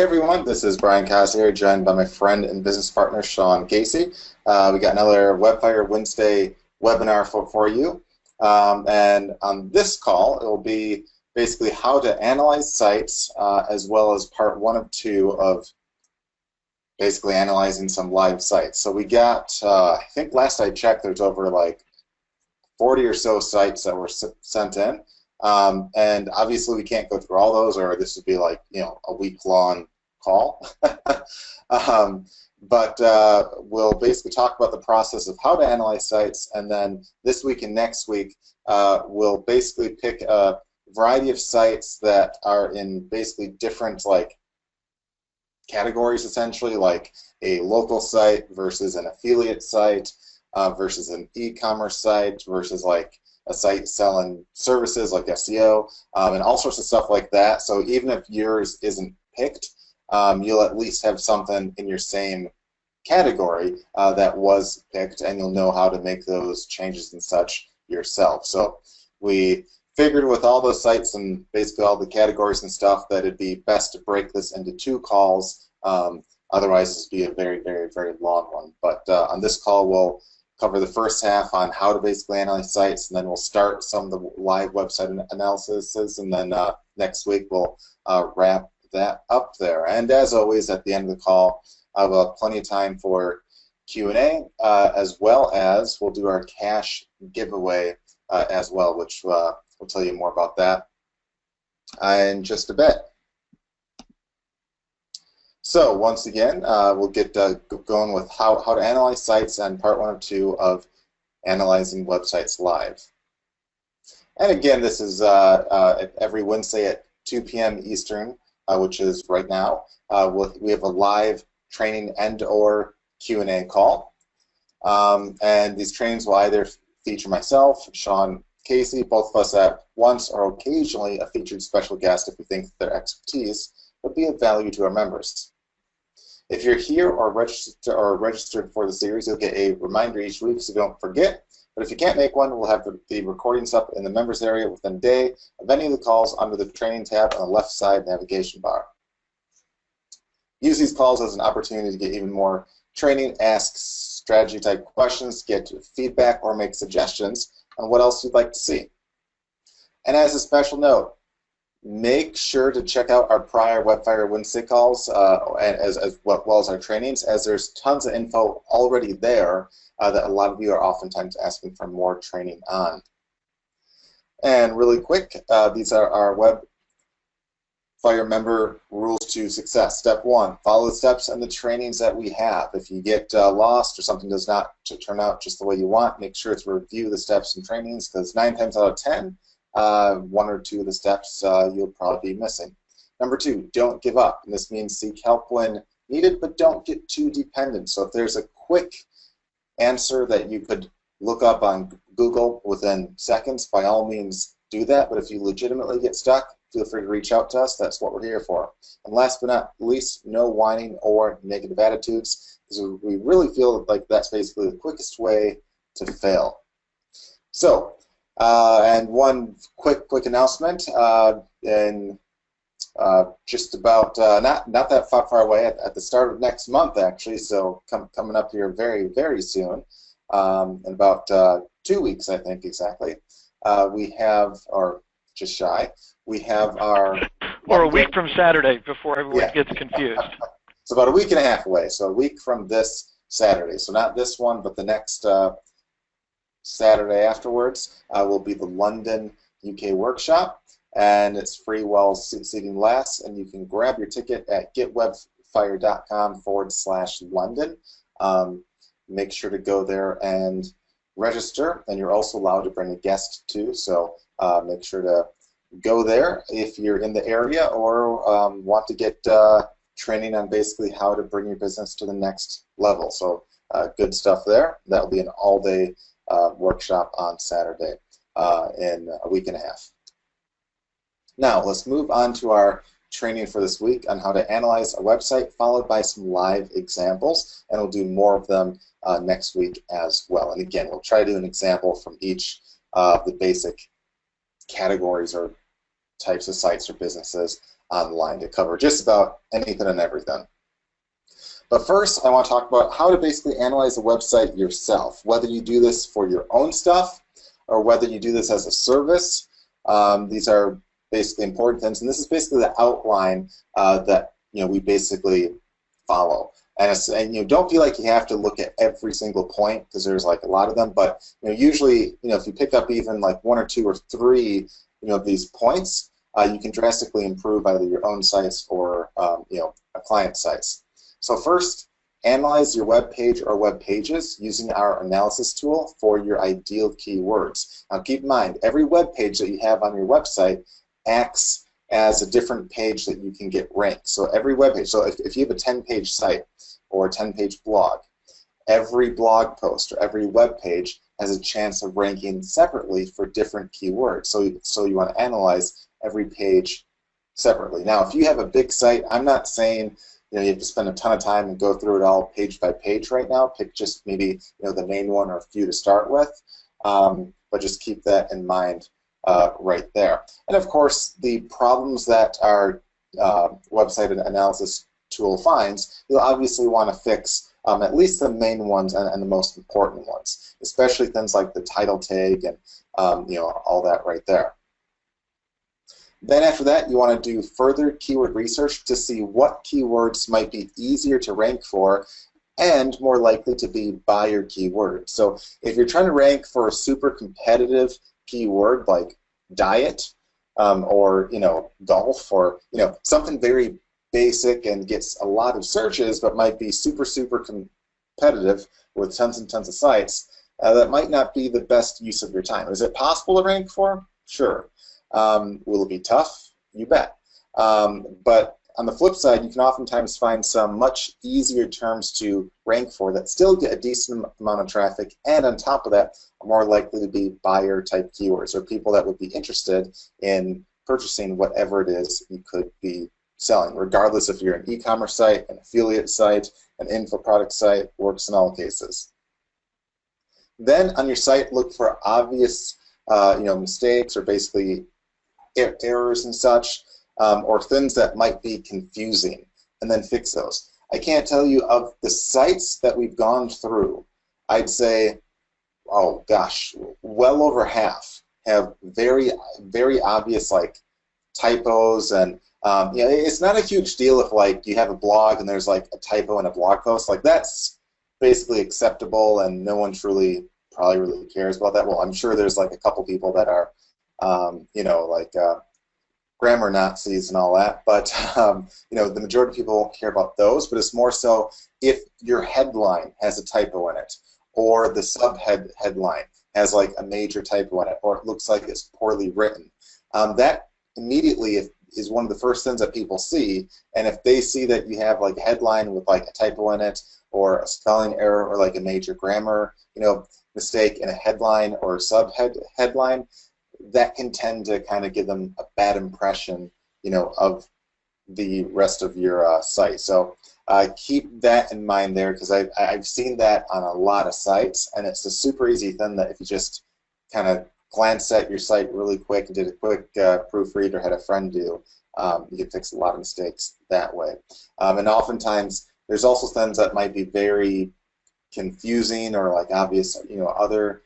Hey everyone, this is Brian Cass here, joined by my friend and business partner Sean Casey. We got another Webfire Wednesday webinar for you. And on this call, it will be basically how to analyze sites, as well as part 1 of 2 of basically analyzing some live sites. So we got, I think last I checked, there's over like 40 or so sites that were sent in. And obviously we can't go through all those, or this would be like, you know, a week-long call. But we'll basically talk about the process of how to analyze sites, and then this week and next week we'll basically pick a variety of sites that are in basically different like categories, essentially, like a local site versus an affiliate site versus an e-commerce site versus like a site selling services like SEO, and all sorts of stuff like that. So even if yours isn't picked, you'll at least have something in your same category that was picked, and you'll know how to make those changes and such yourself. So we figured with all those sites and basically all the categories and stuff that it'd be best to break this into 2 calls. Otherwise, this would be a very, very, very long one. But on this call, we'll cover the first half on how to basically analyze sites, and then we'll start some of the live website analysis, and then next week we'll wrap that up there. And as always, at the end of the call, I'll have plenty of time for Q&A, as well as we'll do our cash giveaway as well, which we'll tell you more about that in just a bit. So once again, we'll get going with how to analyze sites and part 1 of 2 of analyzing websites live. And again, this is every Wednesday at 2 p.m. Eastern, which is right now. We have a live training and/or Q&A call. And these trainings will either feature myself, Sean Casey, both of us at once, or occasionally a featured special guest if we think their expertise would be of value to our members. If you're here or registered for the series, you'll get a reminder each week so don't forget. But if you can't make one, we'll have the recordings up in the members area within a day of any of the calls under the training tab on the left side navigation bar. Use these calls as an opportunity to get even more training, ask strategy type questions, get feedback, or make suggestions on what else you'd like to see. And as a special note, make sure to check out our prior Webfire Wednesday calls as well as our trainings, as there's tons of info already there that a lot of you are oftentimes asking for more training on. And really quick, these are our Webfire member rules to success. Step 1, follow the steps and the trainings that we have. If you get lost or something does not turn out just the way you want, make sure to review the steps and trainings, because 9 times out of 10, 1 or 2 of the steps you'll probably be missing. Number 2, don't give up. And this means seek help when needed, but don't get too dependent. So if there's a quick answer that you could look up on Google within seconds, by all means do that. But if you legitimately get stuck, feel free to reach out to us. That's what we're here for. And last but not least, no whining or negative attitudes, because we really feel like that's basically the quickest way to fail. So, and one quick announcement, in just about not that far away, at the start of next month actually, so coming up here very, very soon, in about 2 weeks I think exactly, we have, or just shy, we have our... Or a week from Saturday, before everyone gets confused. It's about a week and a half away, so a week from this Saturday, so not this one, but the next Saturday afterwards will be the London UK workshop, and it's free while seating lasts, and you can grab your ticket at getwebfire.com/London. Make sure to go there and register, and you're also allowed to bring a guest too, so make sure to go there if you're in the area or want to get training on basically how to bring your business to the next level. So good stuff there. That will be an all-day workshop on Saturday in a week and a half. Now let's move on to our training for this week on how to analyze a website, followed by some live examples, and we'll do more of them next week as well. And again, we'll try to do an example from each of the basic categories or types of sites or businesses online to cover just about anything and everything. But first, I want to talk about how to basically analyze a website yourself, whether you do this for your own stuff or whether you do this as a service. These are basically important things, and this is basically the outline that we basically follow. And don't feel like you have to look at every single point because there's like a lot of them. But usually, if you pick up even like 1 or 2 or 3, of these points, you can drastically improve either your own sites or a client sites. So first, analyze your web page or web pages using our analysis tool for your ideal keywords. Now keep in mind, every web page that you have on your website acts as a different page that you can get ranked. So every web page, so if you have a 10-page site or a 10-page blog, every blog post or every web page has a chance of ranking separately for different keywords. So you want to analyze every page separately. Now, if you have a big site, I'm not saying you have to spend a ton of time and go through it all page by page right now. Pick just maybe the main one or a few to start with, but just keep that in mind right there. And of course, the problems that our website analysis tool finds, you'll obviously want to fix at least the main ones and the most important ones, especially things like the title tag and all that right there. Then after that, you want to do further keyword research to see what keywords might be easier to rank for and more likely to be buyer keywords. So if you're trying to rank for a super competitive keyword like diet or golf or something very basic and gets a lot of searches but might be super competitive with tons and tons of sites, that might not be the best use of your time. Is it possible to rank for? Sure. Will it be tough? You bet. But on the flip side, you can oftentimes find some much easier terms to rank for that still get a decent amount of traffic, and on top of that, are more likely to be buyer-type keywords, or people that would be interested in purchasing whatever it is you could be selling, regardless if you're an e-commerce site, an affiliate site, an info product site, works in all cases. Then on your site, look for obvious mistakes or basically errors and such, or things that might be confusing, and then fix those. I can't tell you, of the sites that we've gone through, I'd say, oh gosh, well over half have very obvious like typos, and it's not a huge deal if like you have a blog and there's like a typo in a blog post. Like that's basically acceptable, and no one probably really cares about that. Well, I'm sure there's like a couple people that are grammar Nazis and all that, but the majority of people care about those. But it's more so if your headline has a typo in it, or the headline has like a major typo in it, or it looks like it's poorly written. That immediately is one of the first things that people see, and if they see that you have like a headline with like a typo in it, or a spelling error, or like a major grammar mistake in a headline or headline, that can tend to kind of give them a bad impression, of the rest of your site. So keep that in mind there, because I've seen that on a lot of sites, and it's a super easy thing that if you just kind of glance at your site really quick and did a quick proofread or had a friend do, you can fix a lot of mistakes that way. And oftentimes there's also things that might be very confusing or like obvious, other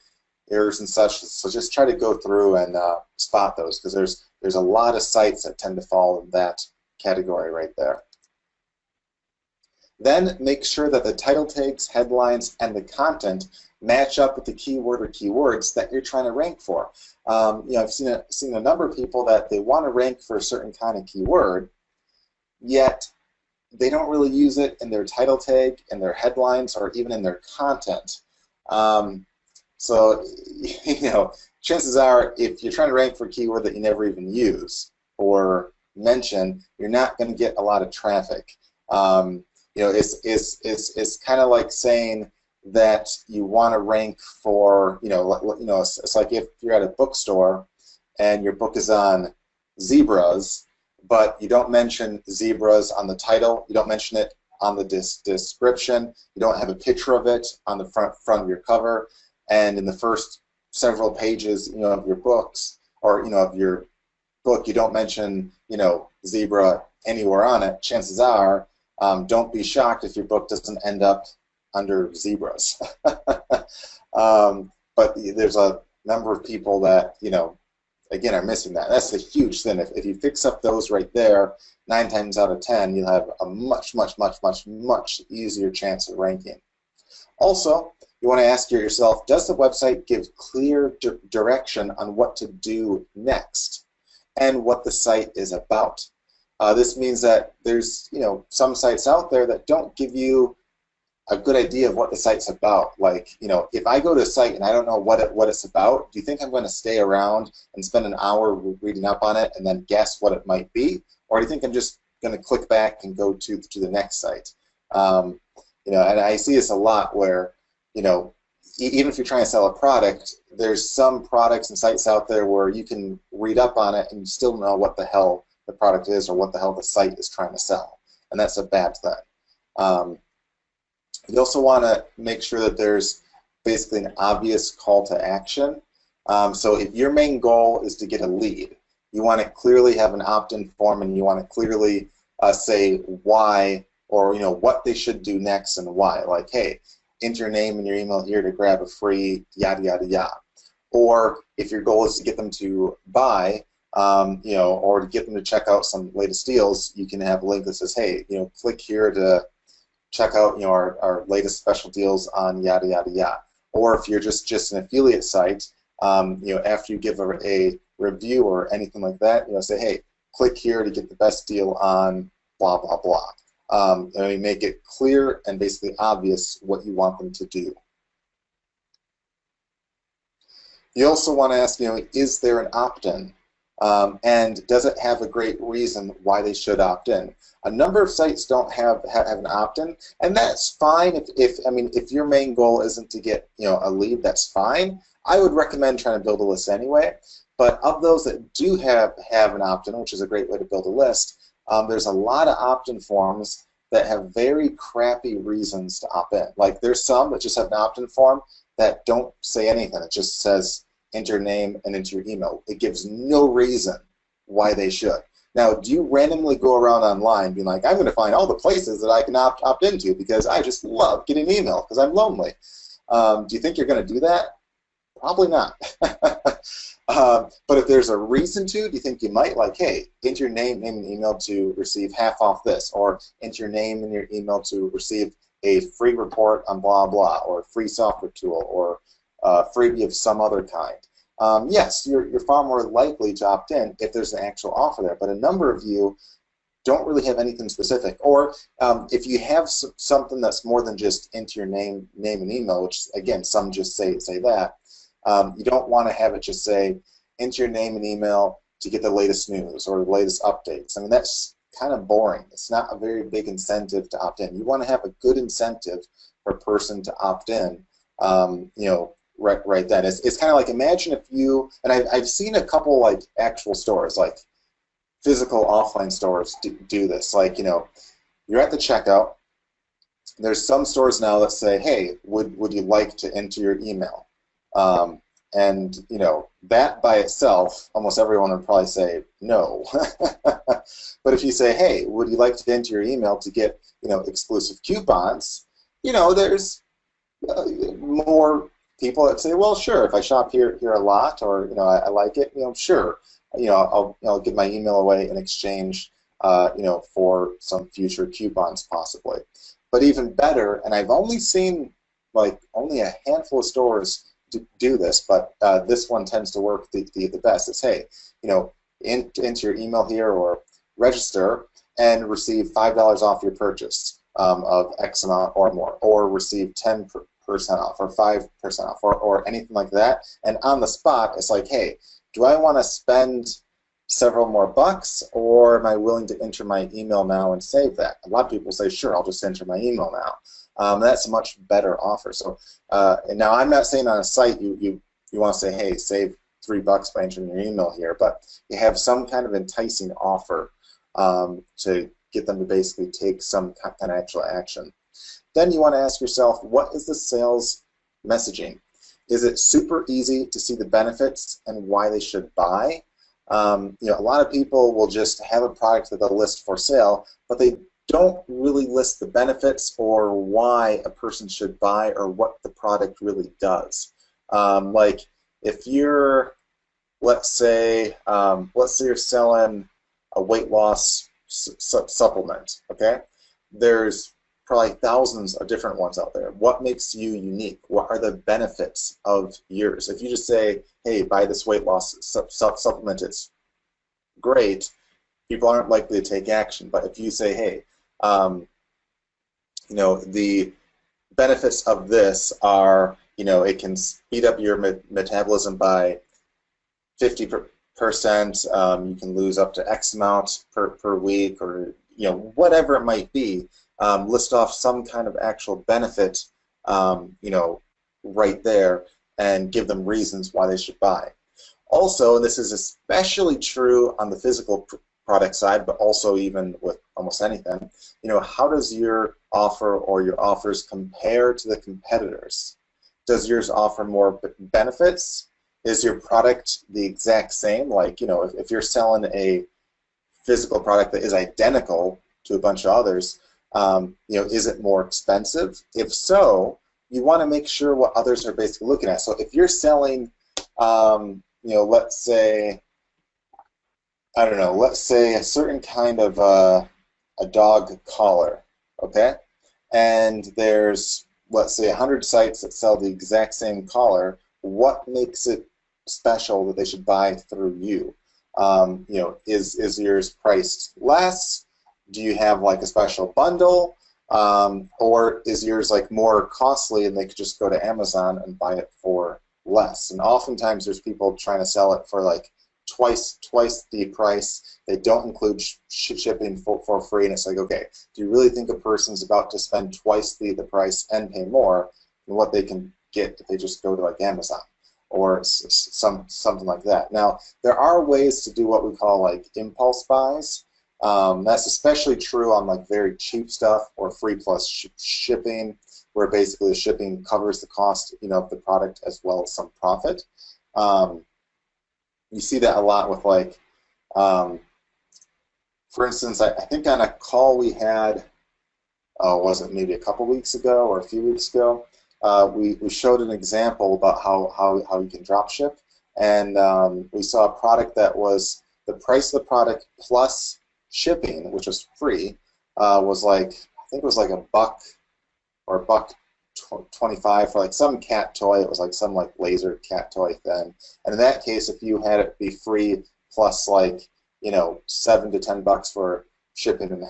errors and such. So just try to go through and spot those, because there's a lot of sites that tend to fall in that category right there. Then make sure that the title tags, headlines, and the content match up with the keyword or keywords that you're trying to rank for. I've seen a number of people that they want to rank for a certain kind of keyword, yet they don't really use it in their title tag, in their headlines, or even in their content. So, chances are, if you're trying to rank for a keyword that you never even use or mention, you're not going to get a lot of traffic. It's kind of like saying that you want to rank for, it's like if you're at a bookstore and your book is on zebras, but you don't mention zebras on the title, you don't mention it on the description, you don't have a picture of it on the front of your cover, and in the first several pages, of your books, or of your book you don't mention, zebra anywhere on it, chances are, don't be shocked if your book doesn't end up under zebras. But there's a number of people that, again, are missing that. That's a huge thing. If you fix up those right there, 9 times out of 10, you'll have a much, much, much, much, much easier chance of ranking. Also, you want to ask yourself, does the website give clear direction on what to do next and what the site is about? This means that there's, some sites out there that don't give you a good idea of what the site's about. Like, if I go to a site and I don't know what it's about, do you think I'm going to stay around and spend an hour reading up on it and then guess what it might be? Or do you think I'm just going to click back and go to the next site? And I see this a lot where, even if you're trying to sell a product, there's some products and sites out there where you can read up on it and you still know what the hell the product is or what the hell the site is trying to sell. And that's a bad thing. You also want to make sure that there's basically an obvious call to action. So if your main goal is to get a lead, you want to clearly have an opt-in form, and you want to clearly say why, or what they should do next and why. Like, hey, enter your name and your email here to grab a free yada yada yada. Or if your goal is to get them to buy, or to get them to check out some latest deals, you can have a link that says, hey, click here to check out our latest special deals on yada yada yada. Or if you're just an affiliate site, after you give a review or anything like that, say, hey, click here to get the best deal on blah blah blah. And you make it clear and basically obvious what you want them to do. You also want to ask, is there an opt-in? And does it have a great reason why they should opt in? A number of sites don't have an opt-in, and that's fine. If your main goal isn't to get a lead, that's fine. I would recommend trying to build a list anyway. But of those that do have an opt-in, which is a great way to build a list, there's a lot of opt-in forms that have very crappy reasons to opt in. Like, there's some that just have an opt-in form that don't say anything. It just says enter your name and enter your email. It gives no reason why they should. Now, do you randomly go around online being like, I'm going to find all the places that I can opt into because I just love getting email because I'm lonely? Do you think you're going to do that? Probably not. But if there's a reason to, do you think you might? Like, hey, enter your name and email to receive half off this, or enter your name and your email to receive a free report on blah blah, or a free software tool, or freebie of some other kind. Yes, you're far more likely to opt in if there's an actual offer there, but a number of you don't really have anything specific. Or if you have something that's more than just enter your name and email, which again, some just say that, you don't want to have it just say enter your name and email to get the latest news or the latest updates. I mean, that's kind of boring. It's not a very big incentive to opt in. You want to have a good incentive for a person to opt in. Right then. It's kind of like, imagine if you, and I've seen a couple like actual stores, like physical offline stores do this. Like, you're at the checkout. There's some stores now that say, hey, would you like to enter your email? And that by itself, almost everyone would probably say no. But if you say, hey, would you like to enter your email to get exclusive coupons? There's more people that say, well, sure, if I shop here a lot, or I like it, sure, I'll give my email away in exchange, for some future coupons possibly. But even better, and I've only seen like only a handful of stores do this, but this one tends to work the best. It's, hey, enter your email here or register and receive $5 off your purchase of X amount or more, or receive 10% off or 5% off or anything like that. And on the spot, it's like, hey, do I want to spend several more bucks, or am I willing to enter my email now and save that? A lot of people say, sure, I'll just enter my email now. That's a much better offer. So, and now I'm not saying on a site you want to say, hey, save $3 by entering your email here, but you have some kind of enticing offer to get them to basically take some kind of actual action. Then you want to ask yourself, what is the sales messaging? Is it super easy to see the benefits and why they should buy? A lot of people will just have a product that they'll list for sale, but they don't really list the benefits or why a person should buy or what the product really does. Like if you're, let's say you're selling a weight loss supplement, okay? There's probably thousands of different ones out there. What makes you unique? What are the benefits of yours? If you just say, hey, buy this weight loss supplement, it's great, people aren't likely to take action. But if you say, hey, the benefits of this are, it can speed up your metabolism by 50%, you can lose up to X amount per week, or whatever it might be. List off some kind of actual benefit, right there, and give them reasons why they should buy. Also, and this is especially true on the physical product side, but also even with almost anything, how does your offer or your offers compare to the competitors? Does yours offer more benefits? Is your product the exact same? Like, if you're selling a physical product that is identical to a bunch of others, is it more expensive? If so, you want to make sure what others are basically looking at. So if you're selling, let's say, I don't know, let's say a certain kind of a dog collar, okay? And there's, let's say, 100 sites that sell the exact same collar. What makes it special that they should buy through you? Is yours priced less? Do you have like a special bundle? Or is yours like more costly and they could just go to Amazon and buy it for less? And oftentimes there's people trying to sell it for like twice the price. They don't include shipping for free, and it's like, okay, do you really think a person's about to spend twice the price and pay more than what they can get if they just go to like Amazon or something like that? Now, there are ways to do what we call like impulse buys. That's especially true on like very cheap stuff or free plus shipping, where basically the shipping covers the cost, of the product as well as some profit. You see that a lot with like, for instance, I think on a call we had, was it maybe a couple weeks ago or a few weeks ago, we showed an example about how you can drop ship, and we saw a product that was the price of the product plus shipping, which was free, was like, I think it was like $1 or $1.25 for like some cat toy. It was like some like laser cat toy thing. And in that case, if you had it be free plus like, $7 to $10 for shipping and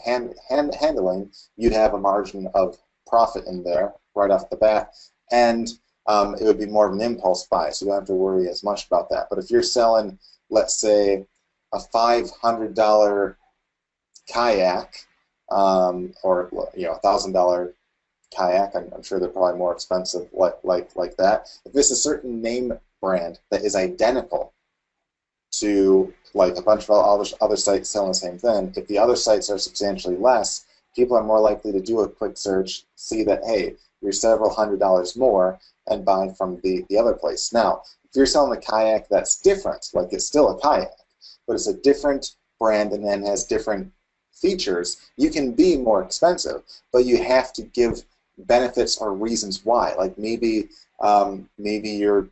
handling, you'd have a margin of profit in there right off the bat. And it would be more of an impulse buy, so you don't have to worry as much about that. But if you're selling, let's say, a $500 kayak, or $1,000 kayak, I'm sure they're probably more expensive like that. If there's a certain name brand that is identical to like a bunch of other sites selling the same thing, if the other sites are substantially less, people are more likely to do a quick search, see that, hey, you're several $100s more, and buy from the other place. Now, if you're selling a kayak that's different, like it's still a kayak, but it's a different brand and then has different features, you can be more expensive, but you have to give benefits or reasons why. Like maybe you're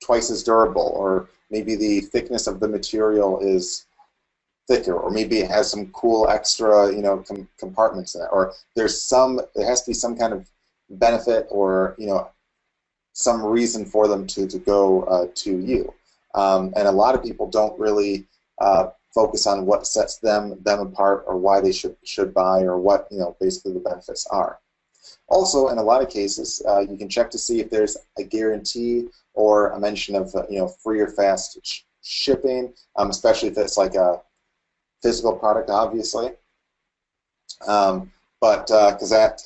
twice as durable, or maybe the thickness of the material is thicker, or maybe it has some cool extra, compartments in it, or there has to be some kind of benefit or some reason for them to go to you. And a lot of people don't really focus on what sets them apart, or why they should buy, or what basically the benefits are. Also, in a lot of cases, you can check to see if there's a guarantee or a mention of free or fast shipping, especially if it's like a physical product, obviously. But because that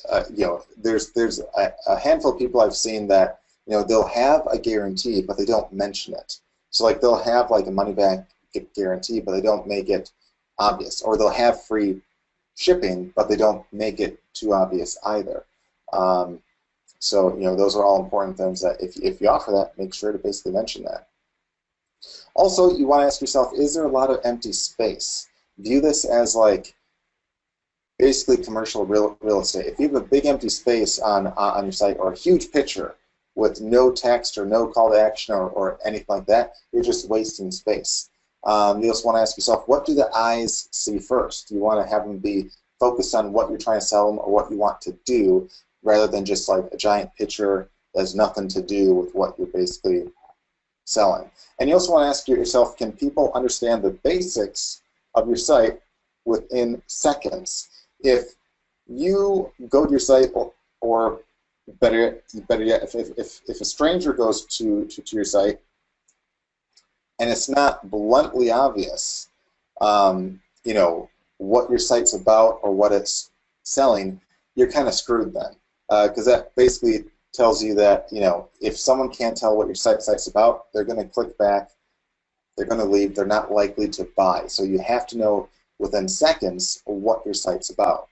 there's a handful of people I've seen that they'll have a guarantee, but they don't mention it. So like they'll have like a money back guarantee, but they don't make it obvious, or they'll have free shipping, but they don't make it too obvious either. So those are all important things that if you offer that, make sure to basically mention that. Also, you want to ask yourself, is there a lot of empty space? View this as like basically commercial real estate. If you have a big empty space on your site, or a huge picture with no text or no call to action or anything like that, you're just wasting space. You also want to ask yourself, what do the eyes see first? You want to have them be focused on what you're trying to sell them or what you want to do, rather than just like a giant picture that has nothing to do with what you're basically selling. And you also want to ask yourself, can people understand the basics of your site within seconds? If you go to your site, or better yet, if a stranger goes to your site and it's not bluntly obvious, you know, what your site's about or what it's selling, you're kind of screwed then, because that basically tells you that, you know, if someone can't tell what your site's about, they're going to click back, they're going to leave, they're not likely to buy. So you have to know within seconds what your site's about.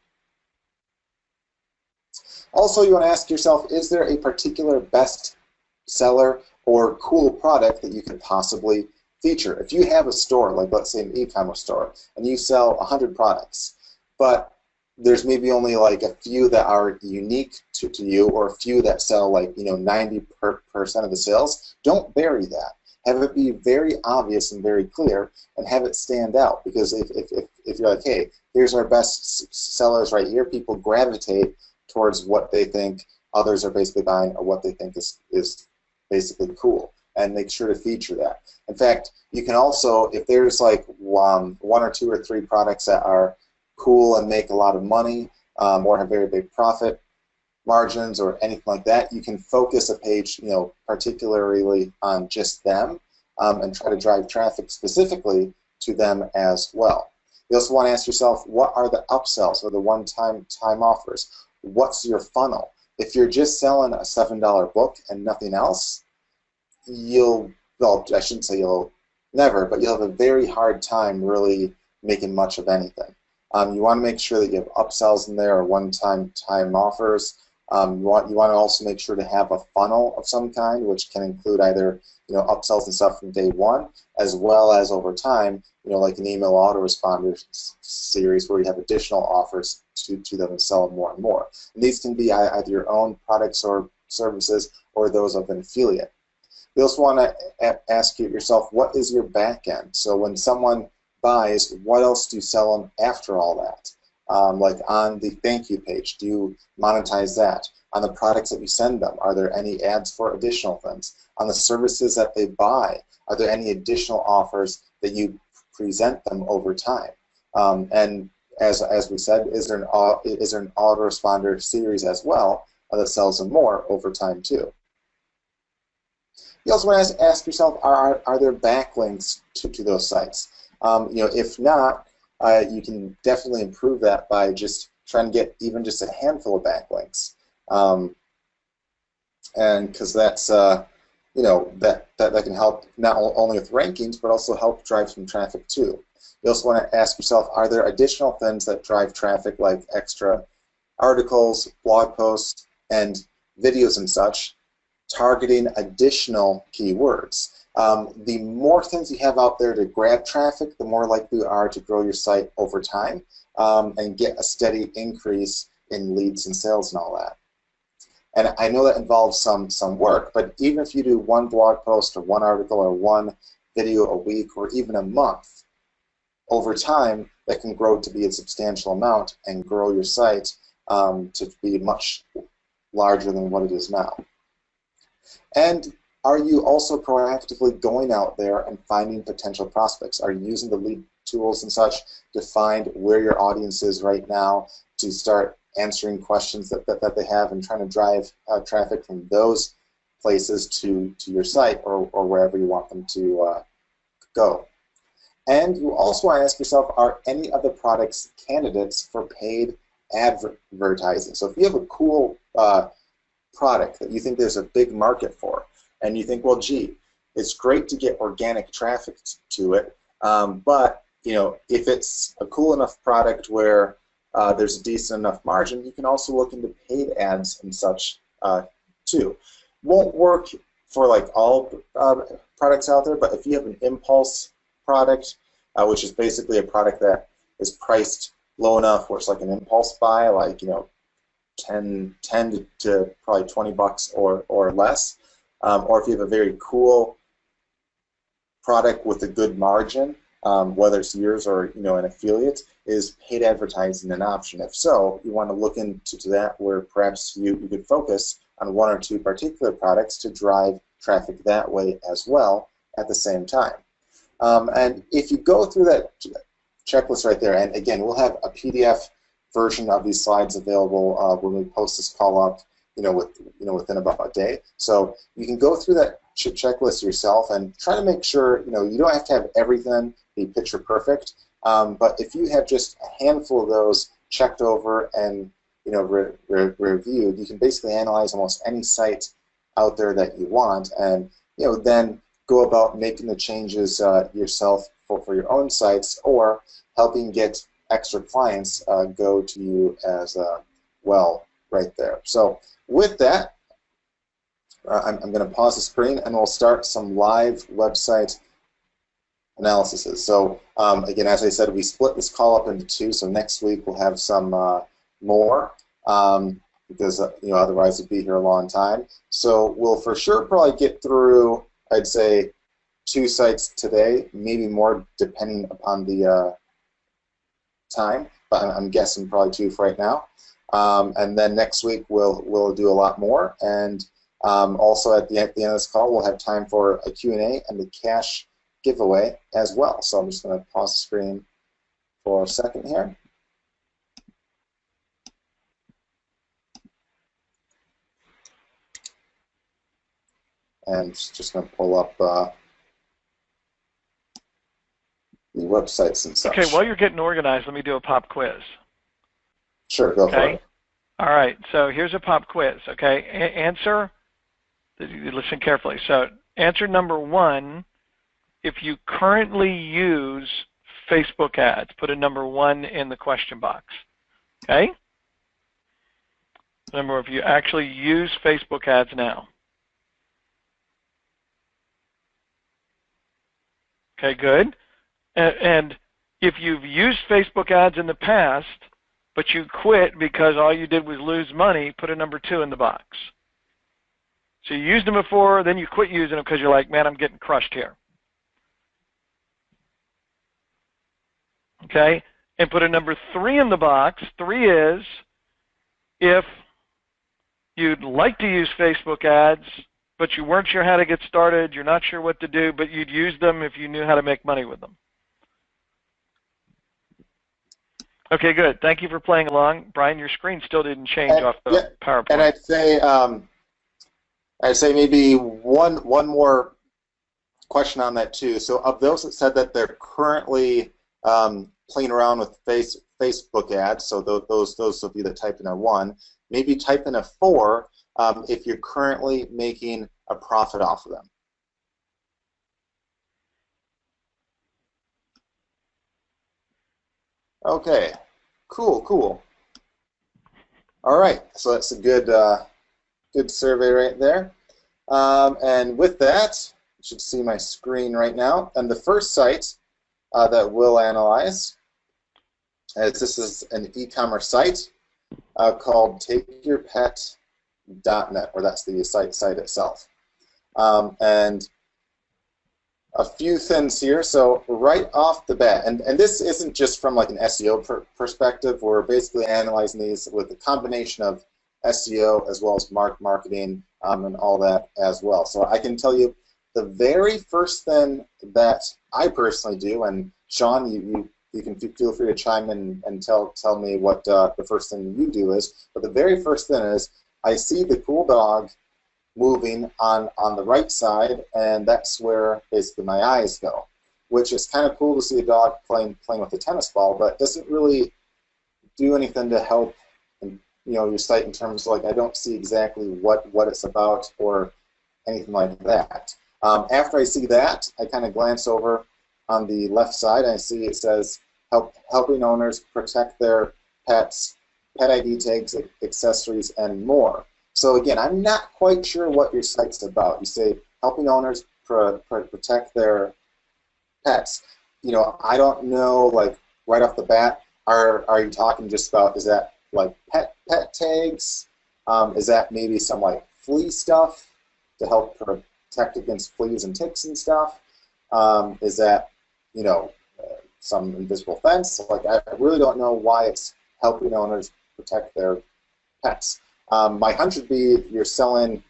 Also, you want to ask yourself, is there a particular best seller or cool product that you could possibly feature? If you have a store, like let's say an e-commerce store, and you sell 100 products, but there's maybe only like a few that are unique to you, or a few that sell like, you know, 90% of the sales, don't bury that. Have it be very obvious and very clear, and have it stand out. Because if you're like, hey, here's our best sellers right here, people gravitate towards what they think others are basically buying, or what they think is basically cool, and make sure to feature that. In fact, you can also, if there's like one or two or three products that are cool and make a lot of money, or have very big profit margins or anything like that, you can focus a page, you know, particularly on just them, and try to drive traffic specifically to them as well. You also want to ask yourself, what are the upsells or the one-time offers? What's your funnel? If you're just selling a $7 book and nothing else, well, I shouldn't say you'll never, but you'll have a very hard time really making much of anything. You want to make sure that you have upsells in there, or one-time offers. You want to also make sure to have a funnel of some kind, which can include either, you know, upsells and stuff from day one, as well as over time, you know, like an email autoresponder series where you have additional offers to them and sell them more and more. And these can be either your own products or services, or those of an affiliate. You also want to ask yourself, what is your back end? So when someone buys, what else do you sell them after all that? Like on the thank you page, do you monetize that? On the products that you send them, are there any ads for additional things? On the services that they buy, are there any additional offers that you present them over time? And as we said, is there an autoresponder series as well that sells them more over time too? You also want to ask yourself, are there backlinks to those sites? You know, if not, you can definitely improve that by just trying to get even just a handful of backlinks, and because that's you know, that can help not only with rankings, but also help drive some traffic too. You also want to ask yourself, are there additional things that drive traffic, like extra articles, blog posts, and videos and such, targeting additional keywords? The more things you have out there to grab traffic, the more likely you are to grow your site over time, and get a steady increase in leads and sales and all that. And I know that involves some work, but even if you do one blog post or one article or one video a week or even a month, over time that can grow to be a substantial amount and grow your site to be much larger than what it is now. And are you also proactively going out there and finding potential prospects? Are you using the lead tools and such to find where your audience is right now, to start answering questions that they have and trying to drive traffic from those places to your site or wherever you want them to go? And you also want to ask yourself, are any of the products candidates for paid advertising? So if you have a cool product that you think there's a big market for, and you think, well, gee, it's great to get organic traffic to it, but you know, if it's a cool enough product where there's a decent enough margin, you can also look into paid ads and such too. Won't work for like all products out there, but if you have an impulse product, which is basically a product that is priced low enough where it's like an impulse buy, like 10 to probably $20 or less, or if you have a very cool product with a good margin, whether it's yours or an affiliate, is paid advertising an option? If so, you want to look into that, where perhaps you could focus on one or two particular products to drive traffic that way as well at the same time. And if you go through that checklist right there, and again, we'll have a PDF version of these slides available when we post this call up, within about a day. So you can go through that checklist yourself and try to make sure, you don't have to have everything be picture perfect, but if you have just a handful of those checked over and reviewed, you can basically analyze almost any site out there that you want, and then go about making the changes yourself for your own sites, or helping get extra clients go to you as well right there. So with that, I'm going to pause the screen and we'll start some live website analyses. So again, as I said, we split this call up into two, so next week we'll have some more, because otherwise we'd be here a long time. So we'll for sure probably get through, I'd say, 2 sites today, maybe more depending upon the time, but I'm guessing probably 2 for right now. And then next week we'll do a lot more, and also at the end of this call we'll have time for a Q&A and the cash giveaway as well. So I'm just going to pause the screen for a second here. And just going to pull up the websites and such. Okay, while you're getting organized, let me do a pop quiz. Sure, go for it. All right, so here's a pop quiz, okay? Answer, listen carefully. So answer number 1, if you currently use Facebook ads, put a number 1 in the question box, okay? Number, if you actually use Facebook ads now. Okay, good. And if you've used Facebook ads in the past, but you quit because all you did was lose money, put a number 2 in the box. So you used them before, then you quit using them because you're like, man, I'm getting crushed here. Okay, and put a number 3 in the box. 3 is if you'd like to use Facebook ads, but you weren't sure how to get started, you're not sure what to do, but you'd use them if you knew how to make money with them. Okay, good. Thank you for playing along. Brian, your screen still didn't change off the PowerPoint. And I'd say maybe one more question on that too. So of those that said that they're currently playing around with Facebook ads, so those of you that typed in a 1, maybe type in a 4 if you're currently making a profit off of them. Okay, cool. All right, so that's a good survey right there. And with that, you should see my screen right now. And the first site that we'll analyze, this is an e-commerce site called TakeYourPet.net, or that's the site itself. And a few things here. So right off the bat, and this isn't just from like an SEO perspective. We're basically analyzing these with a combination of SEO as well as marketing and all that as well. So I can tell you the very first thing that I personally do, and Sean, you can feel free to chime in and tell me what the first thing you do is. But the very first thing is I see the cool dog moving on the right side, and that's where basically my eyes go, which is kind of cool to see a dog playing with a tennis ball, but doesn't really do anything to help your site in terms of, like, I don't see exactly what it's about or anything like that. After I see that, I kind of glance over on the left side, and I see it says helping owners protect their pets, pet ID tags, accessories, and more. So again, I'm not quite sure what your site's about. You say helping owners protect their pets. You know, I don't know, like right off the bat, are you talking just about, is that like pet tags? Is that maybe some like flea stuff to help protect against fleas and ticks and stuff? Is that, you know, some invisible fence? Like I really don't know why it's helping owners protect their pets. My hunch would be you're selling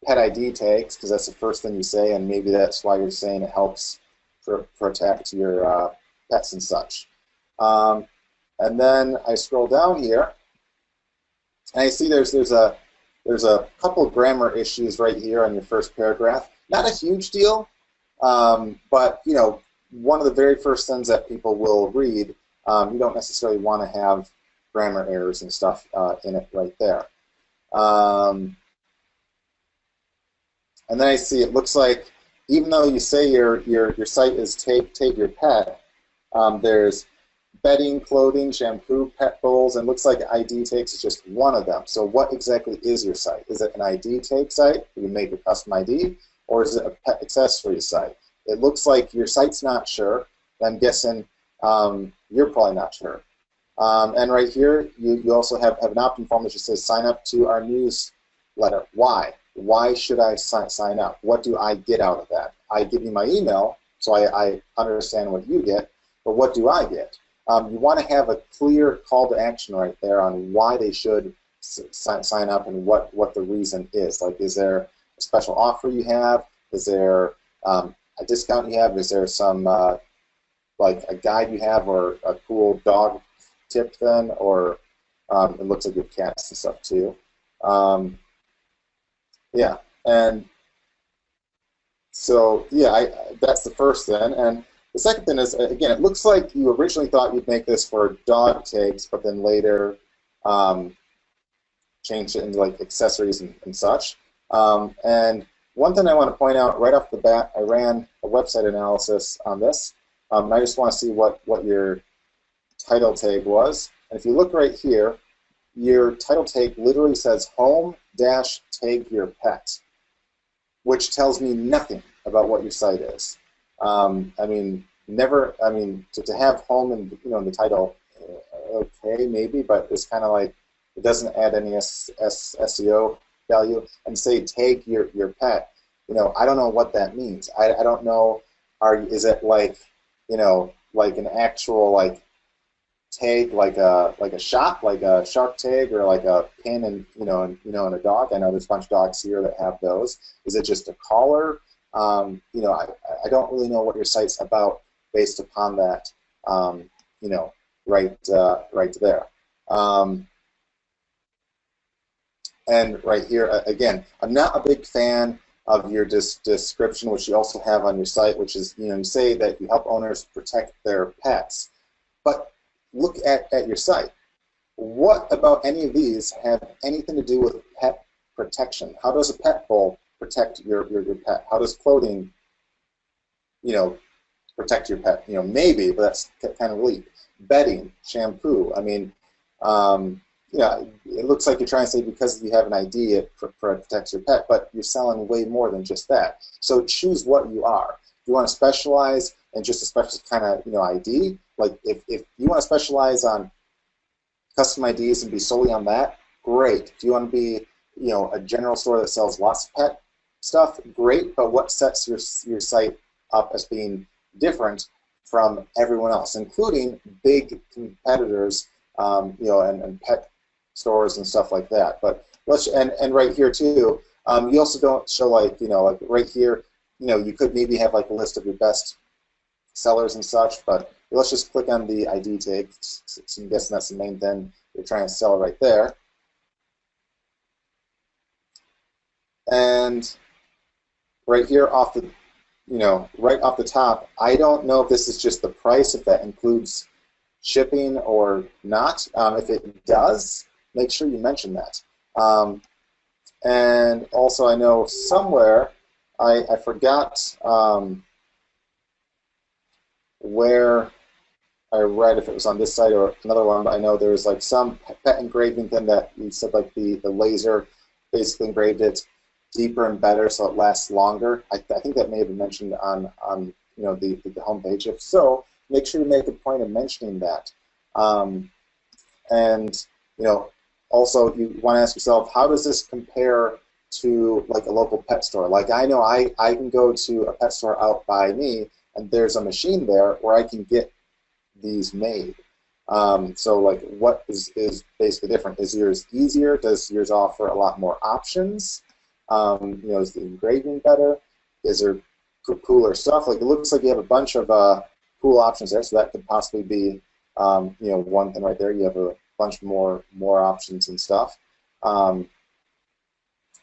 pet ID tags because that's the first thing you say, and maybe that's why you're saying it helps protect your pets and such. And then I scroll down here, and I see there's a couple of grammar issues right here on your first paragraph. Not a huge deal, but you know, one of the very first things that people will read, you don't necessarily want to have grammar errors and stuff in it right there. And then I see it looks like even though you say your site is take your pet, there's bedding, clothing, shampoo, pet bowls, and looks like ID Takes is just one of them. So what exactly is your site? Is it an ID Take site where you make a custom ID, or is it a pet accessory site? It looks like your site's not sure. I'm guessing you're probably not sure. And right here, you also have an opt-in form that just says sign up to our newsletter. Why? Why should I sign up? What do I get out of that? I give you my email, so I understand what you get, but what do I get? You want to have a clear call to action right there on why they should sign up and what the reason is. Like, is there a special offer you have? Is there a discount you have? Is there some like a guide you have, or a cool dog tip then? Or it looks like you have cats and stuff too. Yeah, and so yeah, that's the first thing. And the second thing is, again, it looks like you originally thought you'd make this for dog tags, but then later changed it into like accessories and such. And one thing I want to point out right off the bat, I ran a website analysis on this. And I just want to see what your title tag was. And if you look right here, your title tag literally says home-tag your pet, which tells me nothing about what your site is. I mean, to have home in the title, okay, maybe, but it's kind of like it doesn't add any SEO value. And say tag your pet, I don't know what that means. I don't know. Is it like like an actual like tag, like a shot, like a shark tag, or like a pin and in a dog? I know there's a bunch of dogs here that have those. Is it just a collar? I don't really know what your site's about based upon that, right there. And right here, again, I'm not a big fan of your description, which you also have on your site, which is, you say that you help owners protect their pets. But look at your site. What about any of these have anything to do with pet protection? How does a pet bowl protect your pet? How does clothing, protect your pet? Maybe, but that's kind of weak. Bedding, shampoo. I mean, it looks like you're trying to say because you have an ID, it protects your pet, but you're selling way more than just that. So choose what you are. If you want to specialize in just a special kind of ID, like if you want to specialize on custom IDs and be solely on that, great. If you want to be a general store that sells lots of pet stuff, great. But what sets your site up as being different from everyone else, including big competitors, and pet stores and stuff like that? But and right here too, you also don't show like right here, you could maybe have like a list of your best sellers and such, but let's just click on the ID tag. So I'm guessing that's the main thing you're trying to sell right there. And right here off the, right off the top, I don't know if this is just the price, if that includes shipping or not. If it does, make sure you mention that. And also, I know somewhere I forgot where I read, if it was on this site or another one, but I know there was like some pet engraving thing that you said, like the laser basically engraved it deeper and better so it lasts longer. I think that may have been mentioned on the homepage. If so, make sure to make a point of mentioning that. And also you want to ask yourself, how does this compare to like a local pet store? Like I know I can go to a pet store out by me, and there's a machine there where I can get these made. So like what is basically different? Is yours easier? Does yours offer a lot more options? Is the engraving better? Is there cooler stuff? Like it looks like you have a bunch of cool options there, so that could possibly be one thing right there. You have a bunch more options and stuff.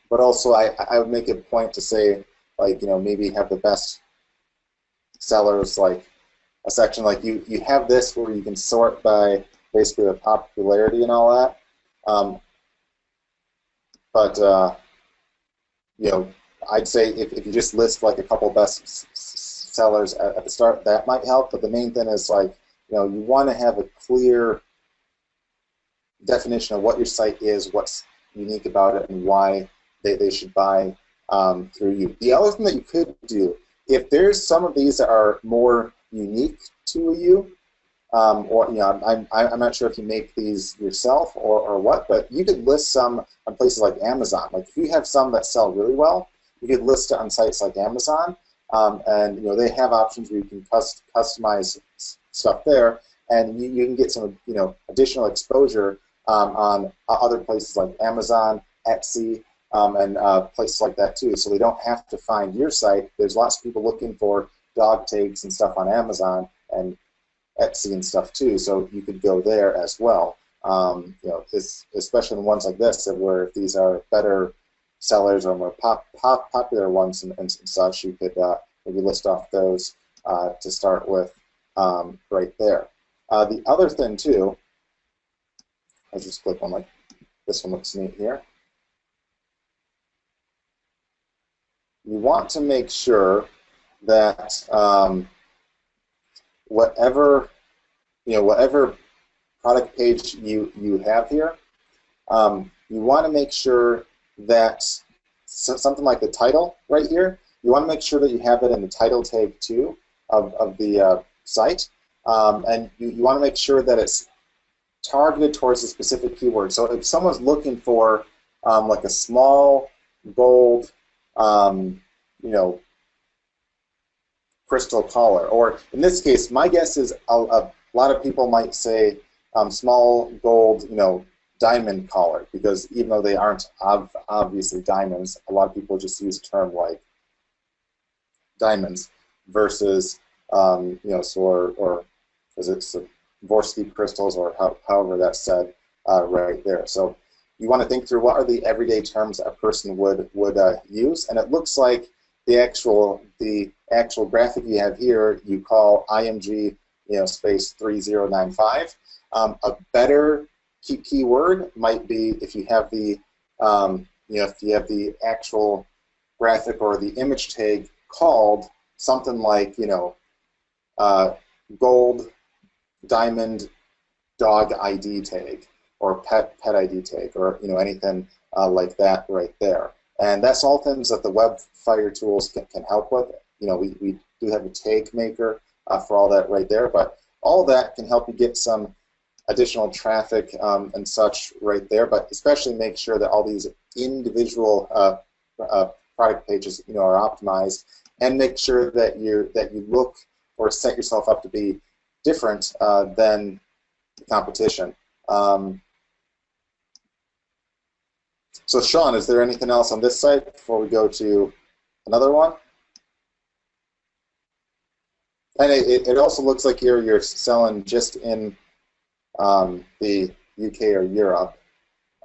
But also I would make a point to say, like, maybe have the best sellers, like a section like you have this where you can sort by basically the popularity and all that. I'd say if you just list like a couple best sellers at the start, that might help. But the main thing is like, you want to have a clear definition of what your site is, what's unique about it, and why they should buy through you. The other thing that you could do, if there's some of these that are more unique to you, or I'm not sure if you make these yourself or what, but you could list some on places like Amazon. Like if you have some that sell really well, you could list it on sites like Amazon, and they have options where you can customize stuff there, and you can get some additional exposure on other places like Amazon, Etsy, and places like that too. So they don't have to find your site. There's lots of people looking for dog tags and stuff on Amazon and Etsy and stuff too. So you could go there as well. Especially in ones like this, where if these are better sellers or more popular ones and such, you could maybe list off those to start with right there. The other thing too, I'll just click on like this one looks neat here. You want to make sure that whatever product page you have here, you want to make sure that something like the title right here, you want to make sure that you have it in the title tag too of the site, and you want to make sure that it's targeted towards a specific keyword. So if someone's looking for like a small gold crystal collar, or in this case, my guess is a lot of people might say small gold, diamond collar, because even though they aren't obviously diamonds, a lot of people just use a term like diamonds versus or is it Swarovski crystals, or however that's said right there. So you want to think through what are the everyday terms a person would use, and it looks like the actual graphic you have here you call IMG space 3095. A better keyword might be if you have the actual graphic or the image tag called something like gold diamond dog ID tag, or pet ID tag, or anything like that right there. And that's all things that the WebFire tools can help with. We do have a tag maker for all that right there, but all that can help you get some additional traffic and such right there. But especially make sure that all these individual product pages are optimized, and make sure that you look or set yourself up to be different than the competition. So Sean, is there anything else on this site before we go to another one? And it also looks like you're selling just in the UK or Europe,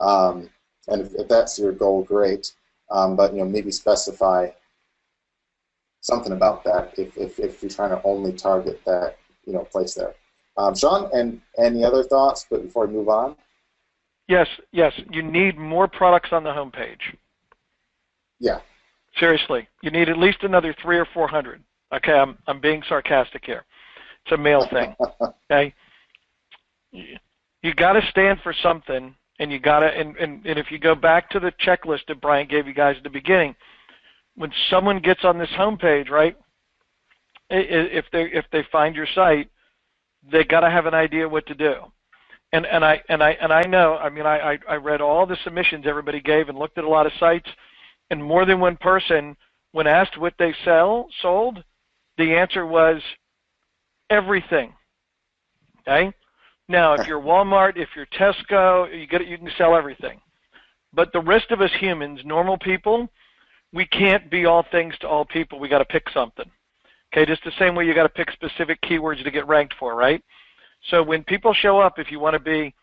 and if that's your goal, great. But maybe specify something about that if you're trying to only target that place there. Sean, and any other thoughts? But before we move on. Yes. You need more products on the homepage. Yeah. Seriously, you need at least another 300 or 400. Okay, I'm being sarcastic here. It's a male thing. Okay, you got to stand for something And you gotta, and if you go back to the checklist that Brian gave you guys at the beginning, when someone gets on this homepage, right, if they find your site, they gotta have an idea what to do. And I know, I mean, I read all the submissions everybody gave and looked at a lot of sites, and more than one person, when asked what they sold, the answer was everything. Okay? Now, if you're Walmart, if you're Tesco, you can sell everything. But the rest of us humans, normal people, we can't be all things to all people. We got to pick something. Okay, just the same way you got to pick specific keywords to get ranked for, right? So when people show up, if you want to be,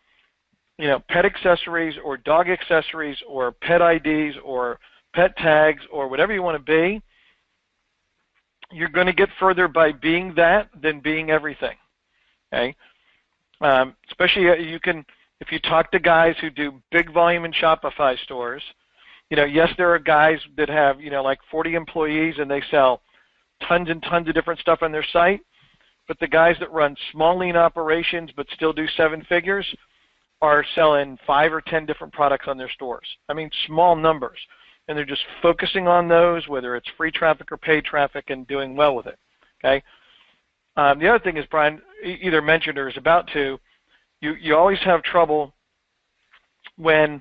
you know, pet accessories or dog accessories or pet IDs or pet tags or whatever you want to be, you're going to get further by being that than being everything. Okay. Especially you can, if you talk to guys who do big volume in Shopify stores, you know, yes, there are guys that have, you know, like 40 employees and they sell tons and tons of different stuff on their site, but the guys that run small lean operations but still do 7 figures are selling 5 or 10 different products on their stores. I mean, small numbers, and they're just focusing on those, whether it's free traffic or paid traffic, and doing well with it. Okay. The other thing is, Brian either mentioned or is about to, you always have trouble when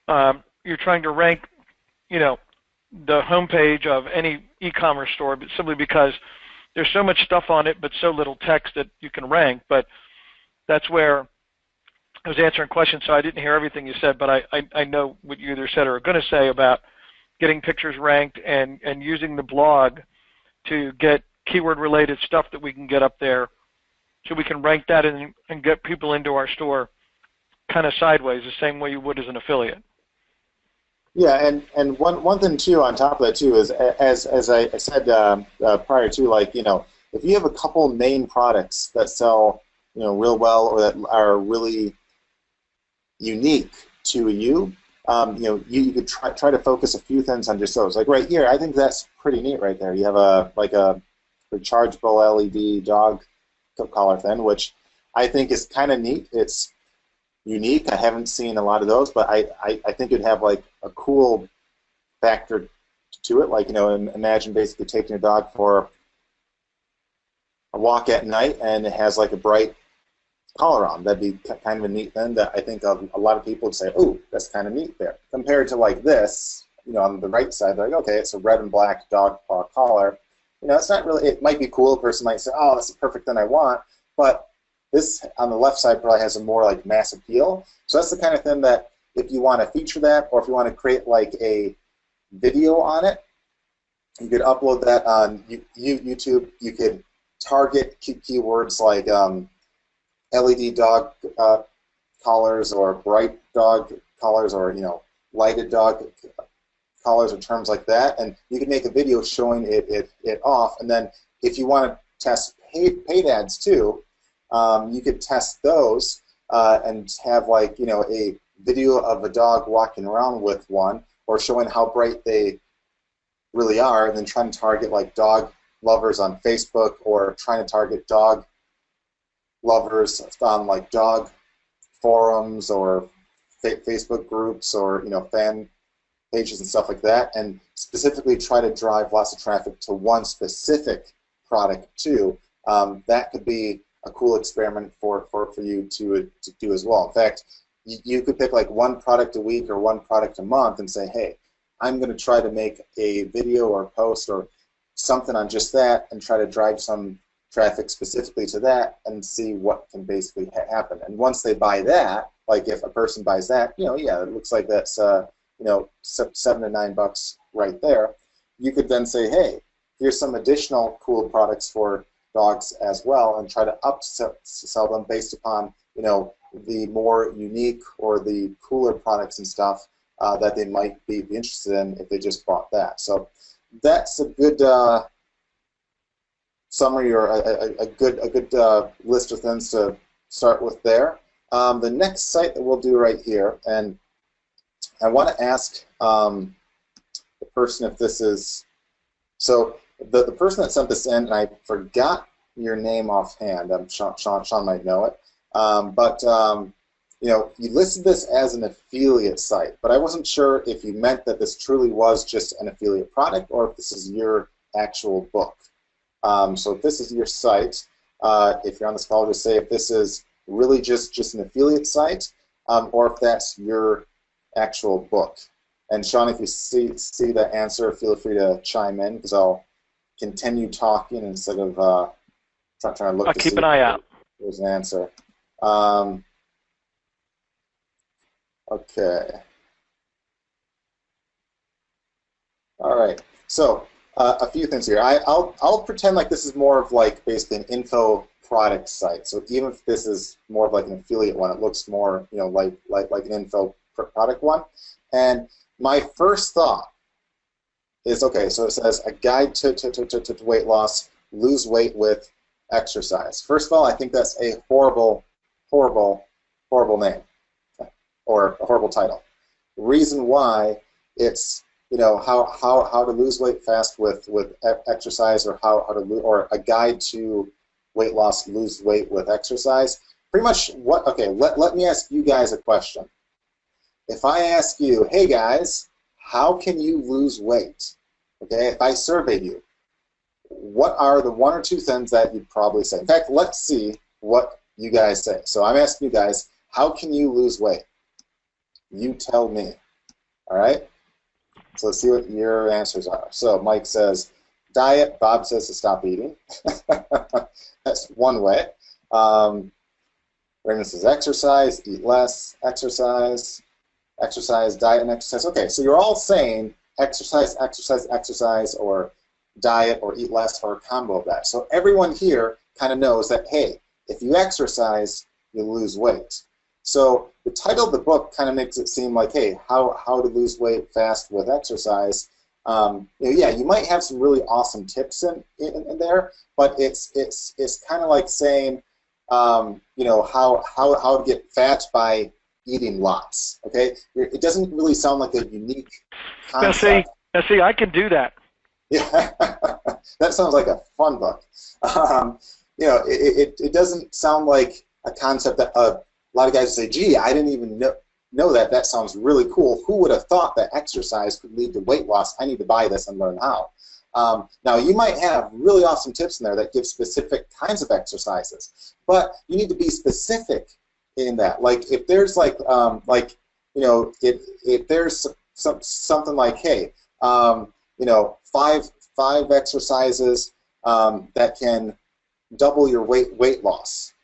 you're trying to rank, you know, the homepage of any e-commerce store, but simply because there's so much stuff on it, but so little text that you can rank. But that's where I was answering questions, so I didn't hear everything you said, but I know what you either said or are going to say about getting pictures ranked and using the blog to get keyword-related stuff that we can get up there so we can rank that and get people into our store kind of sideways, the same way you would as an affiliate. Yeah, and one thing too on top of that too is, as I said prior to, like, you know, if you have a couple main products that sell, you know, real well or that are really unique to you, you know, you could try to focus a few things on just those. Like right here, I think that's pretty neat right there. You have a rechargeable LED dog collar thing, which I think is kind of neat. It's unique. I haven't seen a lot of those, but I think it'd have like a cool factor to it. Like, you know, imagine basically taking your dog for a walk at night and it has like a bright collar on. That'd be kind of a neat thing that I think a lot of people would say, "Ooh, that's kind of neat there." Compared to like this, you know, on the right side, they're like, okay, it's a red and black dog paw collar. You know, it's not really, it might be cool. A person might say, "Oh, that's the perfect thing I want," but this on the left side probably has a more like mass appeal. So that's the kind of thing that if you want to feature that, or if you want to create like a video on it, you could upload that on YouTube. You could target keywords like LED dog collars or bright dog collars, or, you know, lighted dog collars or terms like that, and you can make a video showing it off. And then if you want to test paid ads too, you could test those and have, like, you know, a video of a dog walking around with one, or showing how bright they really are, and then trying to target like dog lovers on Facebook, or trying to target dog lovers on like dog forums or Facebook groups, or, you know, fan pages and stuff like that, and specifically try to drive lots of traffic to one specific product too. That could be a cool experiment for you to do as well. In fact, you could pick like one product a week or one product a month and say, hey, I'm going to try to make a video or post or something on just that, and try to drive some traffic specifically to that, and see what can basically happen. And once they buy that, like if a person buys that, you know, yeah, it looks like that's you know, $7 to $9 right there. You could then say, hey, here's some additional cool products for dogs as well, and try to upsell them based upon, you know, the more unique or the cooler products and stuff that they might be interested in if they just bought that. So that's a good summary, or a good list of things to start with there. The next site that we'll do right here, and I want to ask the person if this is, so the person that sent this in, and I forgot your name offhand. Sean might know it, but you listed this as an affiliate site, but I wasn't sure if you meant that this truly was just an affiliate product or if this is your actual book. So if this is your site, if you're on this call, just say if this is really just an affiliate site, or if that's your actual book. And Sean, if you see the answer, feel free to chime in, because I'll continue talking instead of trying to look. I'll keep an eye out. There's an answer. Okay. All right. So a few things here. I'll pretend like this is more of like basically an info product site. So even if this is more of like an affiliate one, it looks more like an info product one. And my first thought is, okay, so it says a guide to weight loss, lose weight with exercise. First of all, I think that's a horrible name, or a horrible title. The reason why it's how to lose weight fast with exercise, or or a guide to weight loss, lose weight with exercise. Pretty much what? Okay, let me ask you guys a question. If I ask you, hey guys, how can you lose weight? Okay, if I surveyed you, what are the one or two things that you'd probably say? In fact, let's see what you guys say. So I'm asking you guys, how can you lose weight? You tell me. All right? So let's see what your answers are. So Mike says diet. Bob says to stop eating. That's one way. Raymond says exercise, eat less, exercise, diet, and exercise. Okay, so you're all saying exercise, or diet, or eat less, or a combo of that. So everyone here kind of knows that, hey, if you exercise, you lose weight. So the title of the book kind of makes it seem like, hey, how to lose weight fast with exercise. Yeah, you might have some really awesome tips in there, but it's kind of like saying, how to get fat by eating lots. Okay, it doesn't really sound like a unique concept. Now see, I can do that. Yeah, that sounds like a fun book. It doesn't sound like a concept that a lot of guys would say, gee, I didn't even know that. That sounds really cool. Who would have thought that exercise could lead to weight loss? I need to buy this and learn how. Now, you might have really awesome tips in there that give specific kinds of exercises, but you need to be specific in that. Like, if there's if there's something like, hey, five exercises that can double your weight loss,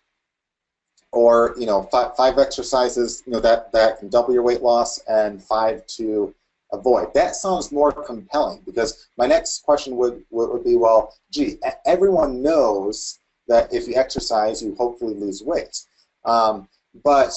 or five exercises that can double your weight loss, and 5 to avoid. That sounds more compelling, because my next question would be, well, gee, everyone knows that if you exercise, you hopefully lose weight. But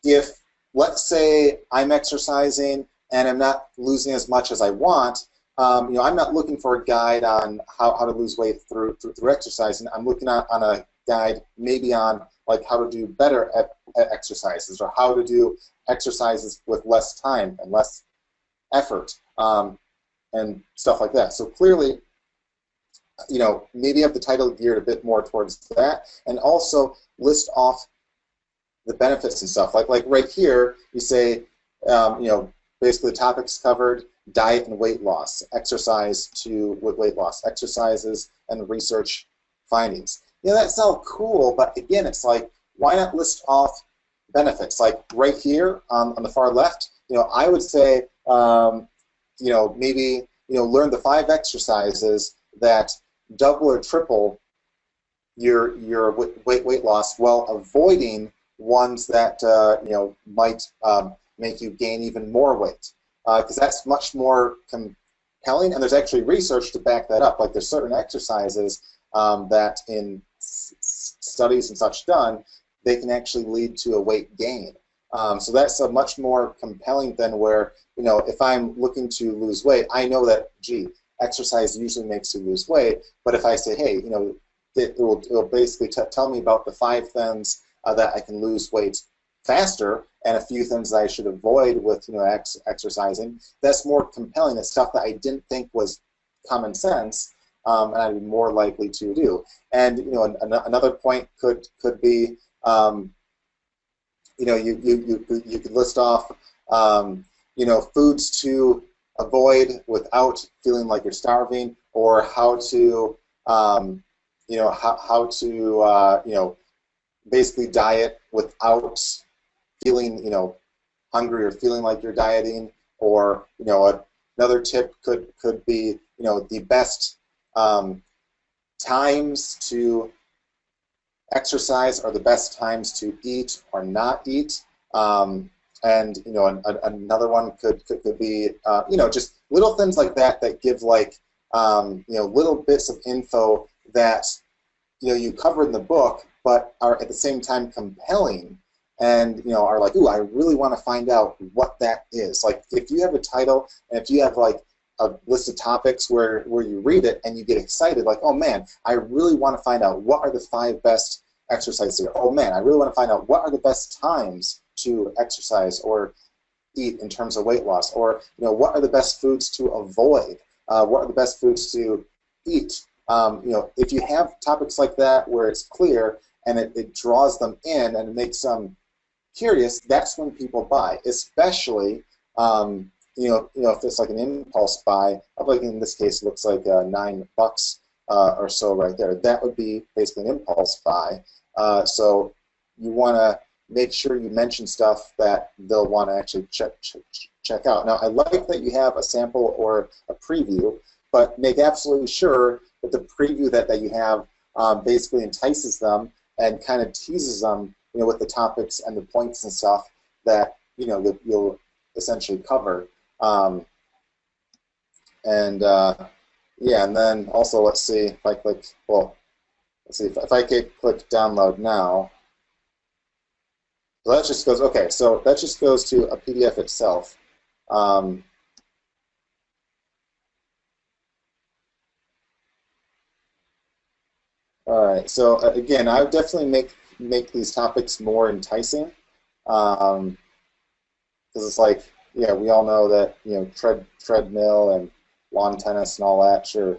if, let's say, I'm exercising and I'm not losing as much as I want, I'm not looking for a guide on how to lose weight through exercising. I'm looking on a guide maybe on like how to do better at exercises, or how to do exercises with less time and less effort, and stuff like that. So clearly, maybe have the title geared a bit more towards that, and also list off the benefits and stuff. Like right here, you say, basically the topics covered: diet and weight loss, exercise to weight loss, exercises and research findings. That's all cool, but again, it's like, why not list off benefits? Like right here on the far left, I would say, maybe, learn the 5 exercises that double or triple your weight loss, while avoiding ones that might make you gain even more weight, because that's much more compelling, and there's actually research to back that up. Like, there's certain exercises that in studies and such done, they can actually lead to a weight gain. So that's a much more compelling than where, if I'm looking to lose weight, I know that, gee, exercise usually makes you lose weight, but if I say, hey, it will basically tell me about the 5 things that I can lose weight faster, and a few things that I should avoid with exercising, that's more compelling. It's stuff that I didn't think was common sense, and I'd be more likely to do. And another point could be, you could list off, foods to avoid without feeling like you're starving, or how to, how to, basically diet without feeling, hungry or feeling like you're dieting, or, another tip could be, the best times to exercise are the best times to eat or not eat. And another one could be just little things like that that give like little bits of info that you cover in the book, but are at the same time compelling, and are like, ooh, I really want to find out what that is. Like if you have a title and if you have like a list of topics where you read it and you get excited, like, oh man, I really want to find out what are the 5 best exercises here. Oh man, I really want to find out what are the best times to exercise or eat in terms of weight loss, or what are the best foods to avoid, what are the best foods to eat. If you have topics like that where it's clear and it draws them in and it makes them curious, that's when people buy, especially if it's like an impulse buy, like in this case it looks like $9 or so right there. That would be basically an impulse buy. So you want to make sure you mention stuff that they'll want to actually check out. Now, I like that you have a sample or a preview, but make absolutely sure that the preview that you have basically entices them and kind of teases them, with the topics and the points and stuff that you'll essentially cover. Yeah, and then also let's see if I click. Well, let's see if I click download now. So that just goes, okay, so that just goes to a PDF itself. All right, so again, I would definitely make these topics more enticing, because it's like, yeah, we all know that treadmill and lawn tennis and all that. Sure,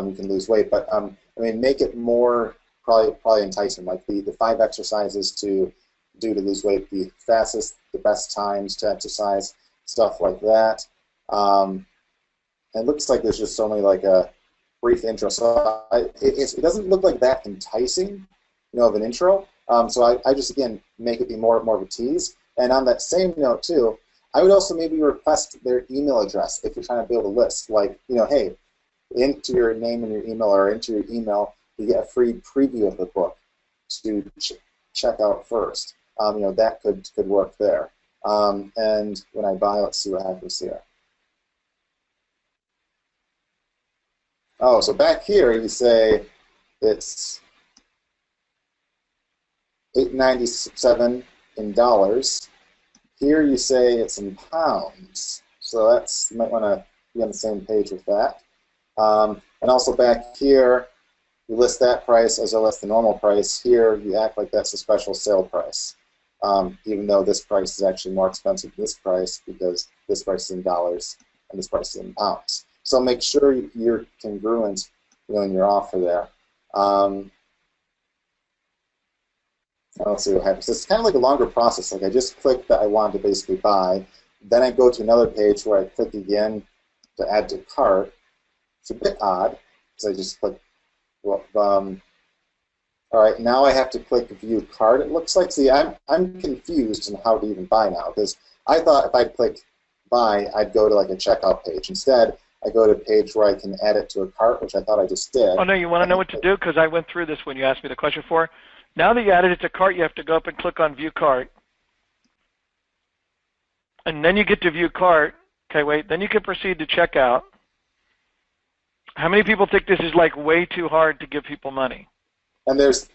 you can lose weight, but I mean, make it more probably enticing, like the 5 exercises to do to lose weight, the fastest, the best times to exercise, stuff like that. It looks like there's just only like a brief intro, so it doesn't look like that enticing, of an intro. So I just, again, make it be more of a tease. And on that same note too, I would also maybe request their email address if you're trying to build a list. Like, hey, into your name and your email, or into your email, you get a free preview of the book to check out first. That could work there. And when I buy, let's see what happens here. Oh, so back here you say it's $8.97 in dollars. Here you say it's in pounds. So you might want to be on the same page with that. And also back here, you list that price as well as the normal price. Here you act like that's a special sale price, even though this price is actually more expensive than this price, because this price is in dollars and this price is in pounds. So make sure you're congruent, in your offer there. Let's see what happens. It's kind of like a longer process. Like I just clicked that I wanted to basically buy. Then I go to another page where I click again to add to cart. It's a bit odd because I just click. Well, all right, now I have to click view cart. It looks like. See, I'm confused on how to even buy now, because I thought if I click buy, I'd go to like a checkout page. Instead, I go to a page where I can add it to a cart, which I thought I just did. Oh no, you want to know what to do? Because I went through this when you asked me the question before. Now that you added it to cart, you have to go up and click on view cart. And then you get to view cart. Okay, wait, then you can proceed to checkout. How many people think this is like way too hard to give people money? And there's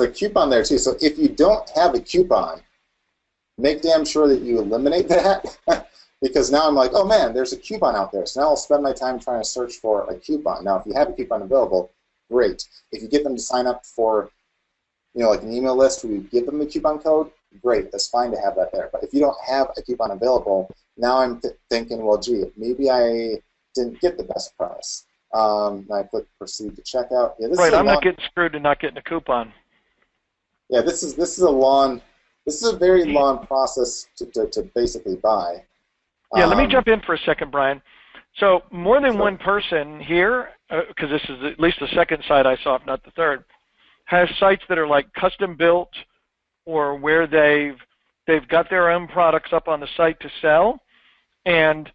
a coupon there too. So if you don't have a coupon, make damn sure that you eliminate that. Because now I'm like, oh man, there's a coupon out there. So now I'll spend my time trying to search for a coupon. Now, if you have a coupon available, great. If you get them to sign up for, like an email list where you give them a coupon code, great. That's fine to have that there. But if you don't have a coupon available, now I'm thinking, well, gee, maybe I didn't get the best price. And I click proceed to checkout. Yeah, right, I'm not getting screwed and not getting a coupon. Yeah, this is a long this is a very long process to basically buy. Yeah, let me jump in for a second, Brian. So more than Sure. one person here, because this is at least the second site I saw, if not the third, has sites that are like custom built or where they've got their own products up on the site to sell, and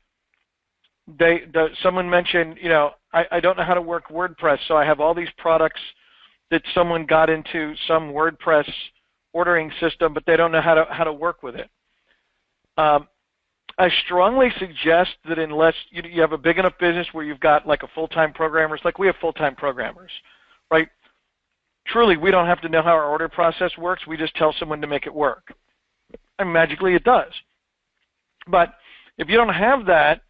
someone mentioned, you know, I don't know how to work WordPress, so I have all these products that someone got into some WordPress ordering system, but they don't know how to work with it. I strongly suggest that unless you have a big enough business where you've got like a full-time programmers, like we have full-time programmers, right? Truly, we don't have to know how our order process works. We just tell someone to make it work. And magically it does. But if you don't have that,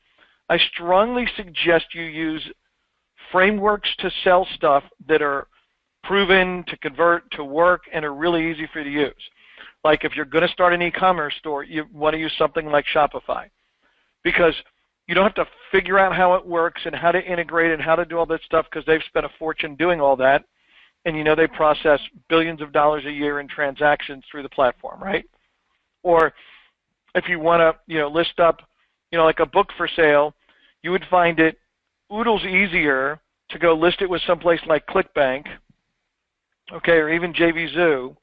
I strongly suggest you use frameworks to sell stuff that are proven to convert, to work, and are really easy for you to use. Like if you're going to start an e-commerce store, you want to use something like Shopify, because you don't have to figure out how it works and how to integrate and how to do all that stuff, because they've spent a fortune doing all that, and you know they process billions of dollars a year in transactions through the platform, right? Or if you want to, list up, like a book for sale, you would find it oodles easier to go list it with someplace like ClickBank, okay, or even JVZoo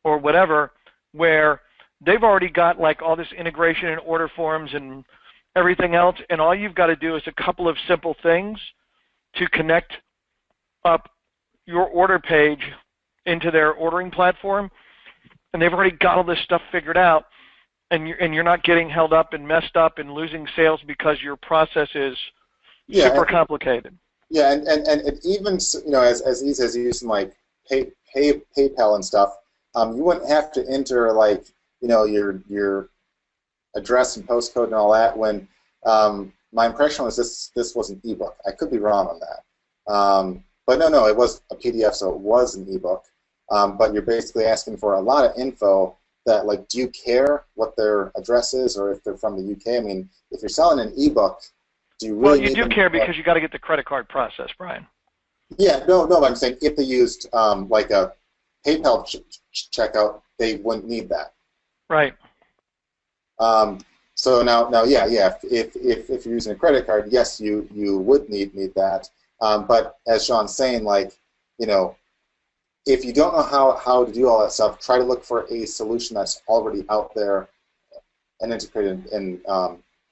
or whatever, where they've already got like all this integration and order forms and everything else, and all you've got to do is a couple of simple things to connect up your order page into their ordering platform, and they've already got all this stuff figured out, and you're not getting held up and messed up and losing sales because your process is super complicated. Yeah, and it even, as easy as using like PayPal and stuff, you wouldn't have to enter like your address and postcode and all that. When my impression was this was an ebook. I could be wrong on that, but no, it was a PDF, so it was an ebook. But you're basically asking for a lot of info. That, like, do you care what their address is, or if they're from the UK? I mean, if you're selling an ebook, do you really? Well, you do care because you got to get the credit card process, Brian. Yeah, no, I'm saying if they used like a PayPal checkout, they wouldn't need that. Right. So now, yeah. If you're using a credit card, yes, you would need that. But as Sean's saying, like, if you don't know how to do all that stuff, try to look for a solution that's already out there and integrated and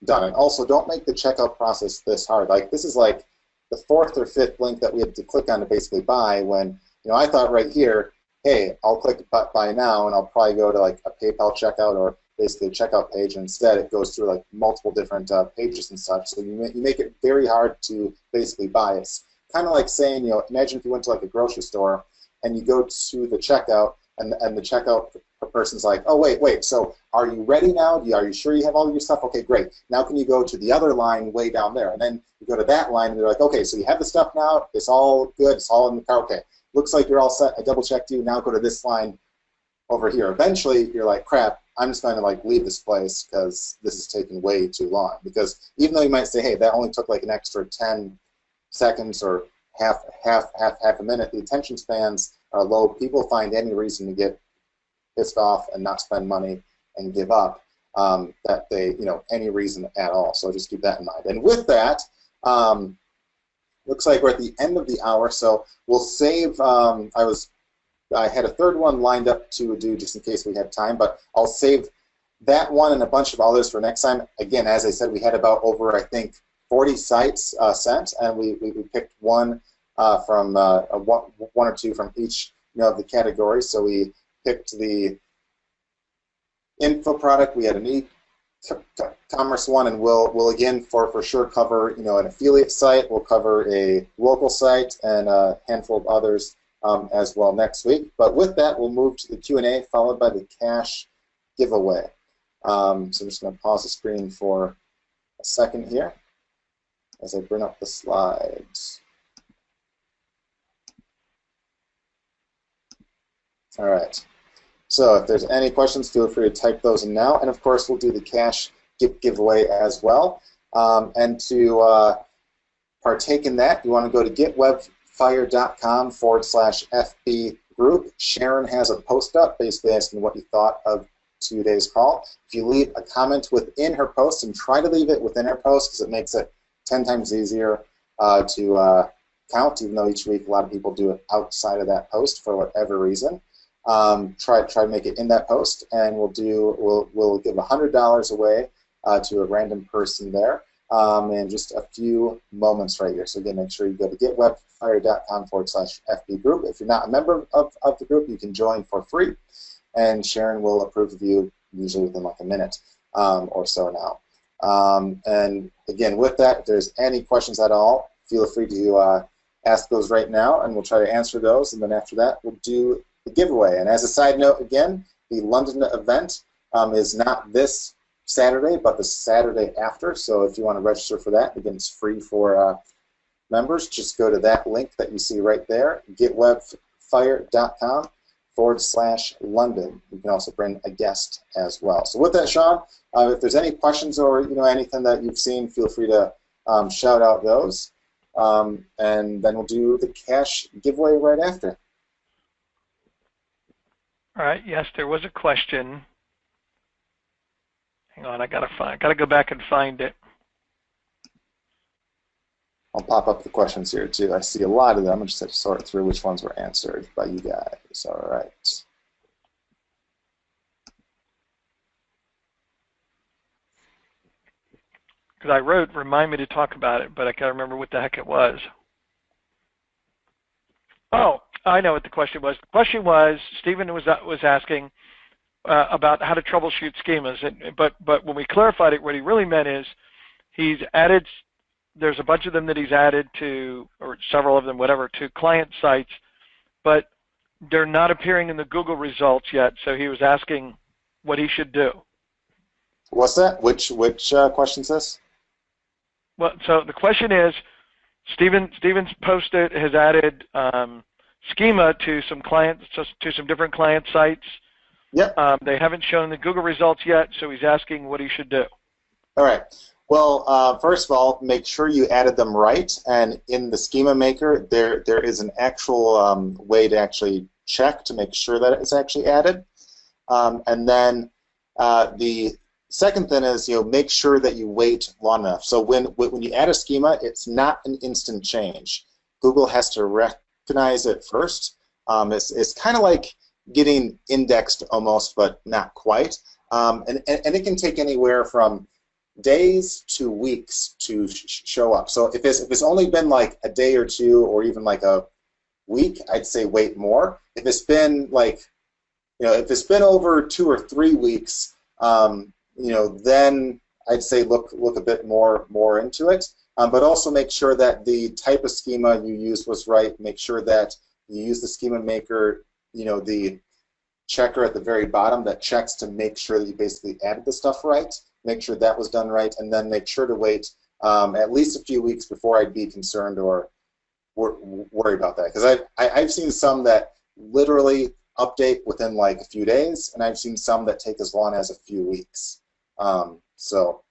done. And also, don't make the checkout process this hard. Like, this is like the fourth or fifth link that we had to click on to basically buy, when I thought right here, hey, I'll click buy now, and I'll probably go to like a PayPal checkout or basically a checkout page. And instead, it goes through like multiple different pages and such. So you make it very hard to basically buy. It's kind of like saying, imagine if you went to like a grocery store and you go to the checkout, and the checkout person's like, oh, wait, so are you ready now? Are you sure you have all your stuff? Okay, great. Now can you go to the other line way down there? And then you go to that line, and they're like, okay, so you have the stuff now. It's all good. It's all in the car. Okay, looks like you're all set. I double-checked you. Now go to this line over here. Eventually, you're like, crap, I'm just going to like leave this place because this is taking way too long. Because even though you might say, hey, that only took like an extra 10 seconds or half a minute, the attention spans are low. People find any reason to get pissed off and not spend money and give up, that they, any reason at all. So just keep that in mind. And with that, looks like we're at the end of the hour, so we'll save, I had a third one lined up to do just in case we had time, but I'll save that one and a bunch of others for next time. Again, as I said, we had about over, I think, 40 sites sent, and we picked one from one or two from each of the categories. So we picked the info product, we had an e-commerce one, and we'll again for sure cover an affiliate site. We'll cover a local site and a handful of others as well next week. But with that, we'll move to the Q&A followed by the cash giveaway. So I'm just going to pause the screen for a second here as I bring up the slides. All right. So if there's any questions, feel free to type those in now. And of course, we'll do the cash giveaway as well. And to partake in that, you want to go to getwebfire.com/FB group, Sharon has a post up basically asking what you thought of today's call. If you leave a comment within her post, and try to leave it within her post because it makes it 10 times easier to count, even though each week a lot of people do it outside of that post for whatever reason. Try to make it in that post, and we'll give $100 away to a random person there in just a few moments right here. So again, make sure you go to getwebfire.com/FB group. If you're not a member of the group, you can join for free, and Sharon will approve of you usually within like a minute or so now. And again, with that, if there's any questions at all, feel free to ask those right now, and we'll try to answer those. And then after that, we'll do the giveaway. And as a side note, again, the London event is not this Saturday, but the Saturday after. So if you want to register for that, again, it's free for members. Just go to that link that you see right there, getwebfire.com/London. You can also bring a guest as well. So with that, Sean, if there's any questions or anything that you've seen, feel free to shout out those, and then we'll do the cash giveaway right after. All right. Yes, there was a question. Hang on, I gotta go back and find it. I'll pop up the questions here too. I see a lot of them. I just have to sort through which ones were answered by you guys. All right. Because I wrote, remind me to talk about it, but I can't remember what the heck it was. Oh, I know what the question was. The question was, Stephen was asking about how to troubleshoot schemas, but when we clarified it, what he really meant is he's added, there's a bunch of them that he's added to, or several of them, whatever, to client sites, but they're not appearing in the Google results yet, so he was asking what he should do. What's that? Which question is this? Well, so the question is, Stephen's posted, has added schema to some clients, to some different client sites. Yep. They haven't shown the Google results yet, so he's asking what he should do. All right. Well, first of all, make sure you added them right, and in the Schema Maker, there is an actual way to actually check to make sure that it's actually added, and then the second thing is, make sure that you wait long enough. So when you add a schema, it's not an instant change. Google has to recognize it first. It's kind of like getting indexed almost, but not quite. And it can take anywhere from days to weeks to show up. So if it's only been like a day or two, or even like a week, I'd say wait more. If it's been like, if it's been over 2 or 3 weeks, then I'd say look a bit more into it. But also make sure that the type of schema you used was right. Make sure that you use the Schema Maker, the checker at the very bottom that checks to make sure that you basically added the stuff right. Make sure that was done right, and then make sure to wait at least a few weeks before I'd be concerned or worry about that. Because I've seen some that literally update within like a few days, and I've seen some that take as long as a few weeks. So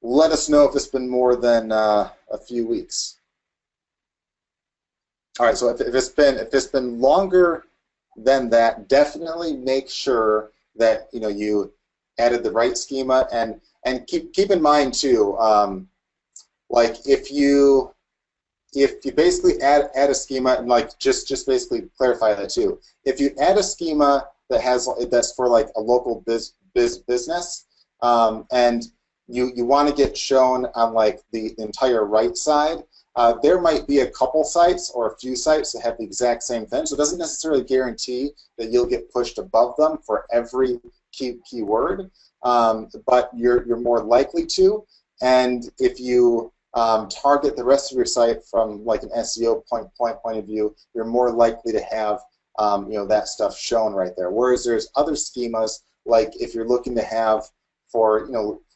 let us know if it's been more than a few weeks. All right. So if it's been longer than that, definitely make sure that you added the right schema, and keep in mind too, like if you basically add a schema, and like just basically clarify that too. If you add a schema that's for like a local business, and you want to get shown on like the entire right side, there might be a couple sites or a few sites that have the exact same thing, so it doesn't necessarily guarantee that you'll get pushed above them for every keyword, but you're more likely to. And if you target the rest of your site from like an SEO point of view, you're more likely to have that stuff shown right there. Whereas there's other schemas, like if you're looking to have for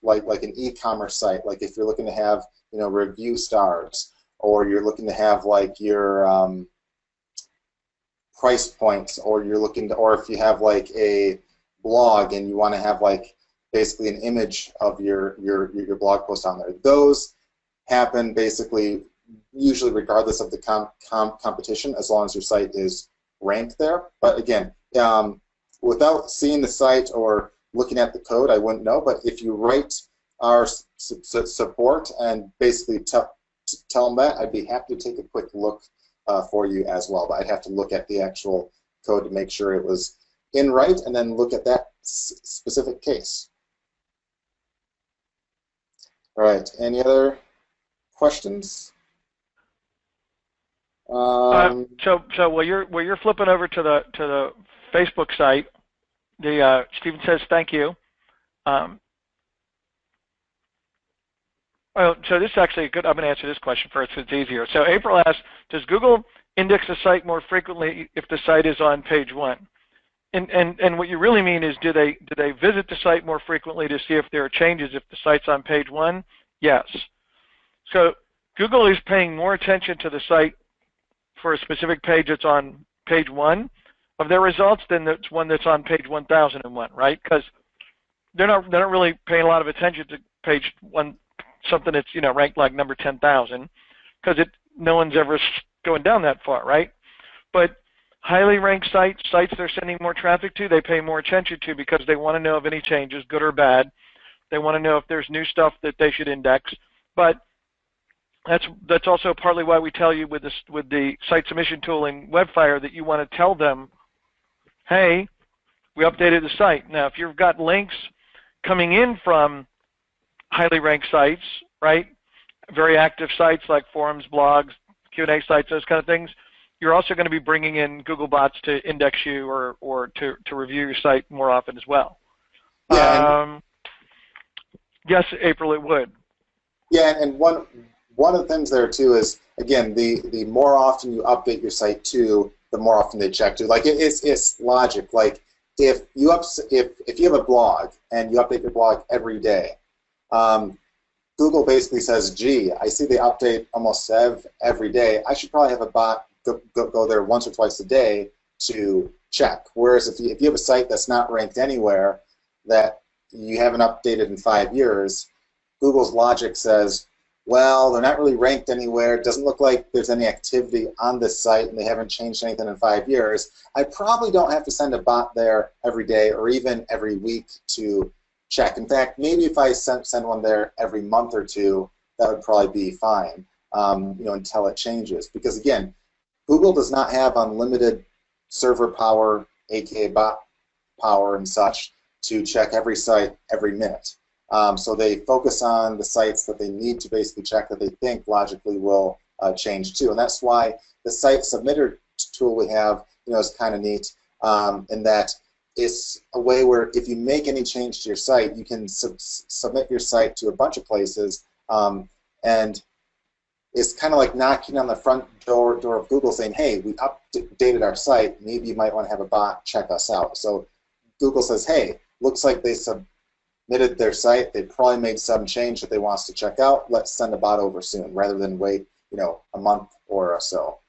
like an e-commerce site, like if you're looking to have review stars, or you're looking to have like your price points, or you're looking to, or if you have like a blog and you want to have like basically an image of your blog post on there. Those happen basically usually regardless of the competition, as long as your site is rank there. But again, without seeing the site or looking at the code, I wouldn't know. But if you write our support and basically tell them that, I'd be happy to take a quick look for you as well. But I'd have to look at the actual code to make sure it was in right, and then look at that specific case. All right. Any other questions? So while you're flipping over to the Facebook site, Stephen says thank you. Well, so this is actually good. I'm going to answer this question first. It's easier. So April asks, does Google index a site more frequently if the site is on page 1? And what you really mean is, do they visit the site more frequently to see if there are changes if the site's on page 1? Yes. So Google is paying more attention to the site for a specific page that's on page 1 of their results than the one that's on page 1001, right? Because they're not really paying a lot of attention to page 1, something that's ranked like number 10,000, because no one's ever going down that far, right? But highly ranked sites they're sending more traffic to, they pay more attention to because they want to know of any changes, good or bad. They want to know if there's new stuff that they should index. But that's also partly why we tell you with the site submission tool in Webfire that you want to tell them, hey, we updated the site. Now, if you've got links coming in from highly ranked sites, right, very active sites like forums, blogs, Q&A sites, those kind of things, you're also going to be bringing in Google bots to index you or to review your site more often as well. Yeah. Yes, April, it would. Yeah, and one of the things there too is, again, the more often you update your site too, the more often they check too. Like it's logic. Like if you have a blog and you update your blog every day, Google basically says, gee, I see they update almost every day. I should probably have a bot go there once or twice a day to check. Whereas if you have a site that's not ranked anywhere, that you haven't updated in 5 years, Google's logic says, well, they're not really ranked anywhere. It doesn't look like there's any activity on this site, and they haven't changed anything in 5 years. I probably don't have to send a bot there every day or even every week to check. In fact, maybe if I send one there every month or two, that would probably be fine, until it changes. Because again, Google does not have unlimited server power, aka bot power and such, to check every site every minute. So they focus on the sites that they need to basically check that they think logically will change too. And that's why the site submitter tool we have, is kind of neat in that it's a way where if you make any change to your site, you can submit your site to a bunch of places, and it's kind of like knocking on the front door of Google saying, hey, we updated our site, maybe you might want to have a bot check us out. So Google says, hey, looks like they submitted their site, they probably made some change that they want us to check out, let's send a bot over soon, rather than wait a month or so.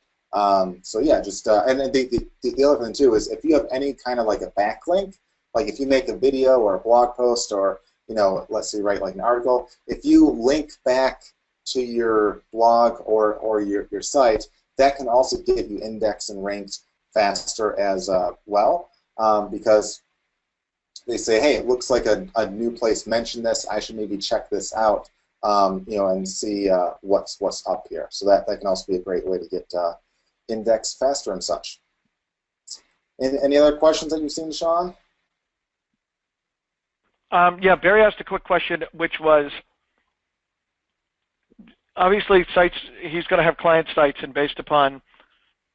So yeah, just and the other thing too is if you have any kind of like a backlink, like if you make a video or a blog post or let's say write like an article, if you link back to your blog or your site, that can also get you indexed and ranked faster as well, because they say, hey, it looks like a new place mentioned this, I should maybe check this out, and see what's up here. So that can also be a great way to get indexed faster and such. Any other questions that you've seen, Sean? Yeah, Barry asked a quick question, which was, obviously sites, he's going to have client sites, and based upon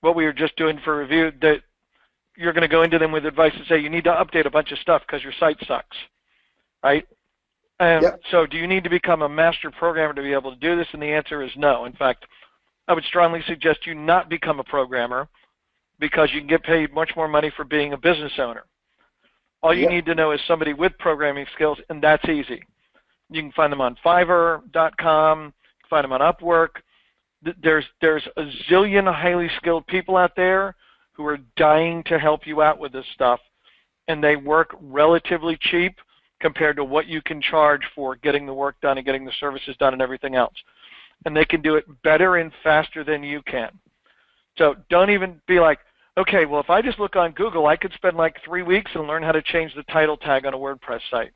what we were just doing for review, that you're going to go into them with advice and say, you need to update a bunch of stuff because your site sucks, right? And yep. So do you need to become a master programmer to be able to do this? And the answer is no. In fact, I would strongly suggest you not become a programmer, because you can get paid much more money for being a business owner. All you need to know is somebody with programming skills, and that's easy. You can find them on Fiverr.com, find them on Upwork. There's a zillion highly skilled people out there who are dying to help you out with this stuff, and they work relatively cheap compared to what you can charge for getting the work done and getting the services done and everything else. And they can do it better and faster than you can. So don't even be like, Okay, well, if I just look on Google, I could spend like 3 weeks and learn how to change the title tag on a WordPress site.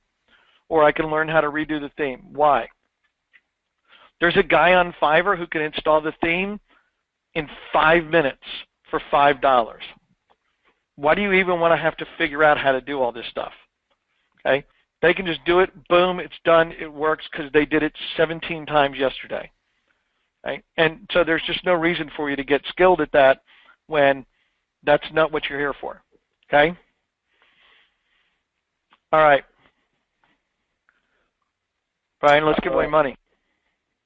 Or I can learn how to redo the theme. Why? There's a guy on Fiverr who can install the theme in 5 minutes for $5. Why do you even want to have to figure out how to do all this stuff? Okay? They can just do it, boom, it's done, it works because they did it 17 times yesterday. Okay? And so there's just no reason for you to get skilled at that when that's not what you're here for. Okay? All right. Brian, let's give away money.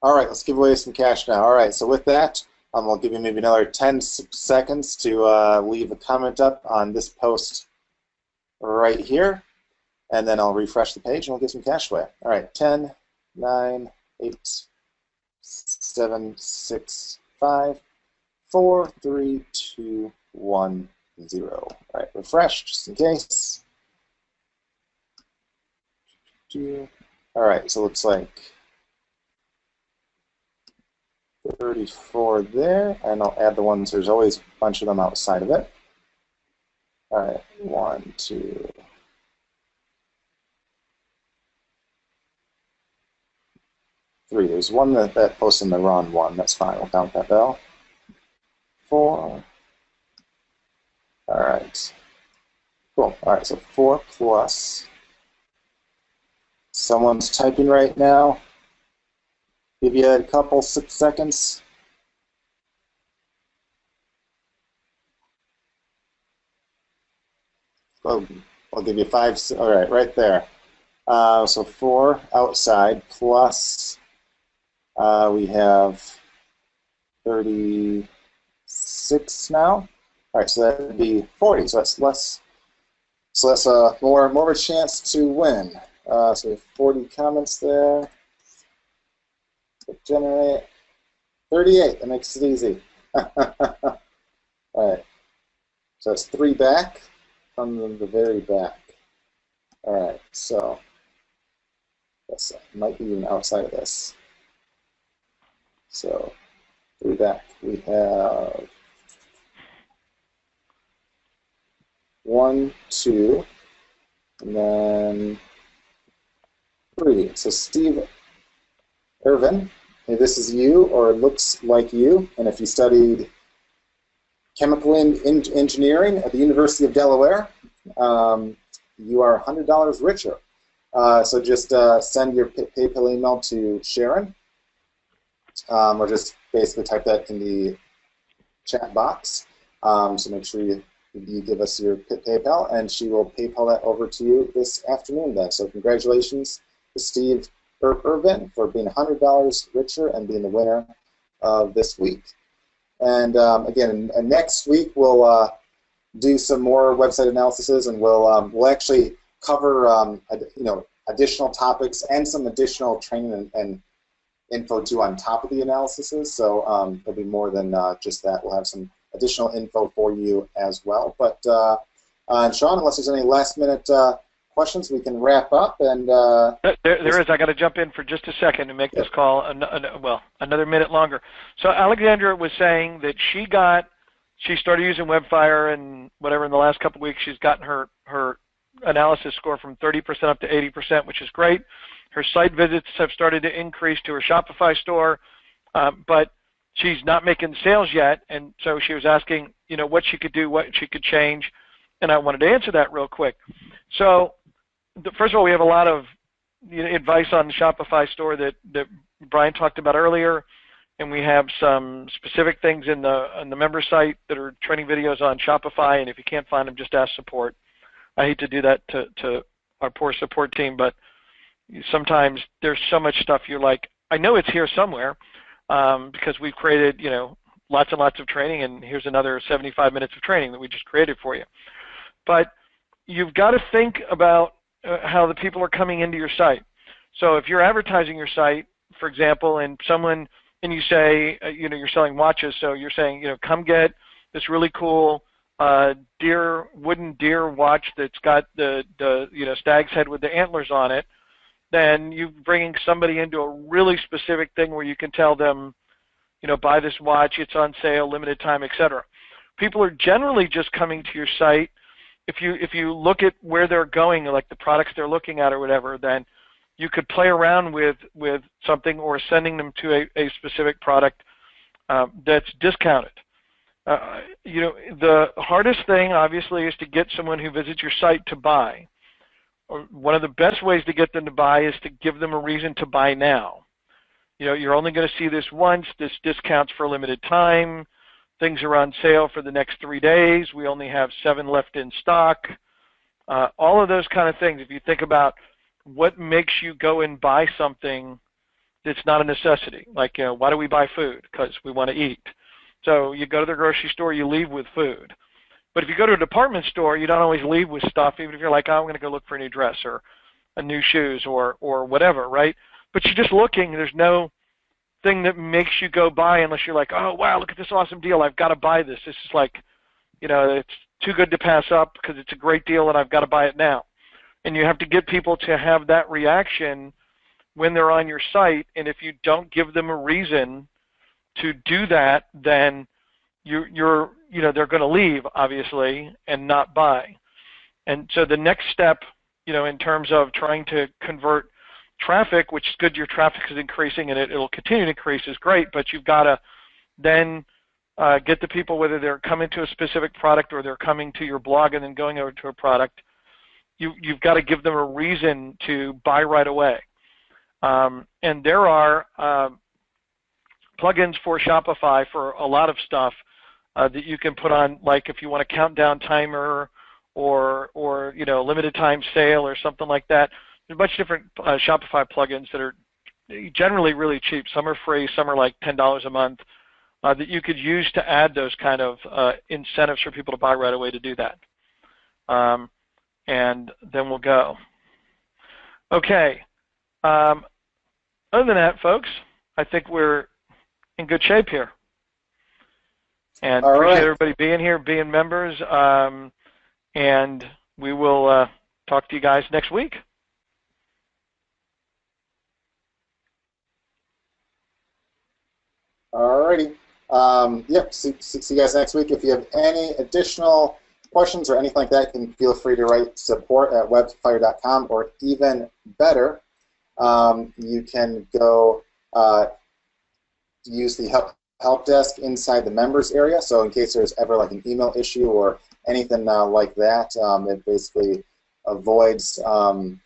All right, let's give away some cash now. All right, so with that, I'll give you maybe another 10 seconds to leave a comment up on this post right here, and then I'll refresh the page and we'll give some cash away. All right, 10, 9, 8, 7, 6, 5, 4, 3, 2, 1, 0. All right, refresh just in case. All right, so it looks like 34 there, and I'll add the ones, there's always a bunch of them outside of it. All right, 1, 2, 3. There's one that posted in the wrong one. That's fine. We'll count that bell. 4. All right. Cool. All right, so 4 plus. Someone's typing right now. Give you a couple 6 seconds. Oh, I'll give you 5. All right, right there. So 4 outside plus we have 36 now. All right, so that would be 40. So that's less. So that's more of a chance to win. So we have 40 comments there. Generate 38. That makes it easy. All right. So that's 3 back from the very back. All right. So this might be even outside of this. So 3 back. We have 1, 2, and then 3. So Steve Irvin, hey, this is you, or it looks like you, and if you studied chemical engineering at the University of Delaware, you are $100 richer. So just send your PayPal email to Sharon, or just basically type that in the chat box. So make sure you give us your PayPal, and she will PayPal that over to you this afternoon then. So congratulations to Steve Irvin for being $100 richer and being the winner of this week. And again, next week we'll do some more website analyses, and we'll actually cover additional topics and some additional training and info too on top of the analyses. So there'll be more than just that. We'll have some additional info for you as well. But Sean, unless there's any last minute questions, we can wrap up. And there is. I got to jump in for just a second to make this call another minute longer. So Alexandra was saying that she started using Webfire and whatever in the last couple of weeks. She's gotten her analysis score from 30% up to 80%, which is great. Her site visits have started to increase to her Shopify store, but she's not making sales yet, and so she was asking, what she could do, what she could change, and I wanted to answer that real quick. So, first of all, we have a lot of advice on the Shopify store that Brian talked about earlier, and we have some specific things in the member site that are training videos on Shopify, and if you can't find them, just ask support. I hate to do that to our poor support team, but sometimes there's so much stuff you're like, I know it's here somewhere, because we've created, lots and lots of training, and here's another 75 minutes of training that we just created for you. But you've got to think about how the people are coming into your site. So if you're advertising your site, for example, and you say, you're selling watches, so you're saying, come get this really cool wooden deer watch that's got the stag's head with the antlers on it, then you're bringing somebody into a really specific thing where you can tell them, buy this watch, it's on sale, limited time, etc. people are generally just coming to your site. If you look at where they're going, like the products they're looking at or whatever, then you could play around with something or sending them to a specific product that's discounted. The hardest thing, obviously, is to get someone who visits your site to buy. One of the best ways to get them to buy is to give them a reason to buy now. You're only going to see this once. This discounts for a limited time. Things are on sale for the next 3 days. We only have 7 left in stock. All of those kind of things. If you think about what makes you go and buy something that's not a necessity, like why do we buy food? Because we want to eat. So you go to the grocery store, you leave with food. But if you go to a department store, you don't always leave with stuff, even if you're like, oh, I'm going to go look for a new dress or a new shoes or whatever, right? But you're just looking. There's no thing that makes you go buy unless you're like, oh, wow, look at this awesome deal. I've got to buy this. This is like, it's too good to pass up because it's a great deal and I've got to buy it now. And you have to get people to have that reaction when they're on your site. And if you don't give them a reason to do that, then they're going to leave, obviously, and not buy. And so the next step, in terms of trying to convert traffic, which is good, your traffic is increasing and it'll continue to increase, is great, but you've got to then get the people, whether they're coming to a specific product or they're coming to your blog and then going over to a product, you've got to give them a reason to buy right away. And there are plugins for Shopify for a lot of stuff that you can put on, like if you want a countdown timer or limited time sale or something like that. There's a bunch of different Shopify plugins that are generally really cheap. Some are free, some are like $10 a month that you could use to add those kind of incentives for people to buy right away to do that. And then we'll go. Okay. Other than that, folks, I think we're in good shape here. And all appreciate right. everybody being here, being members, and we will talk to you guys next week. Alrighty. Yep, see you guys next week. If you have any additional questions or anything like that, you can feel free to write support@webfire.com, or even better, you can go use the help desk inside the members area. So in case there's ever like an email issue or anything like that, it basically avoids all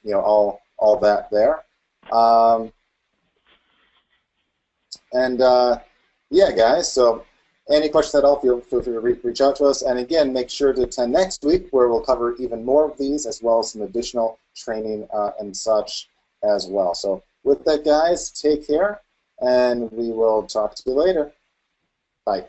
that there. Yeah, guys, so any questions at all, feel free to reach out to us. And again, make sure to attend next week, where we'll cover even more of these, as well as some additional training and such as well. So with that, guys, take care, and we will talk to you later. Bye.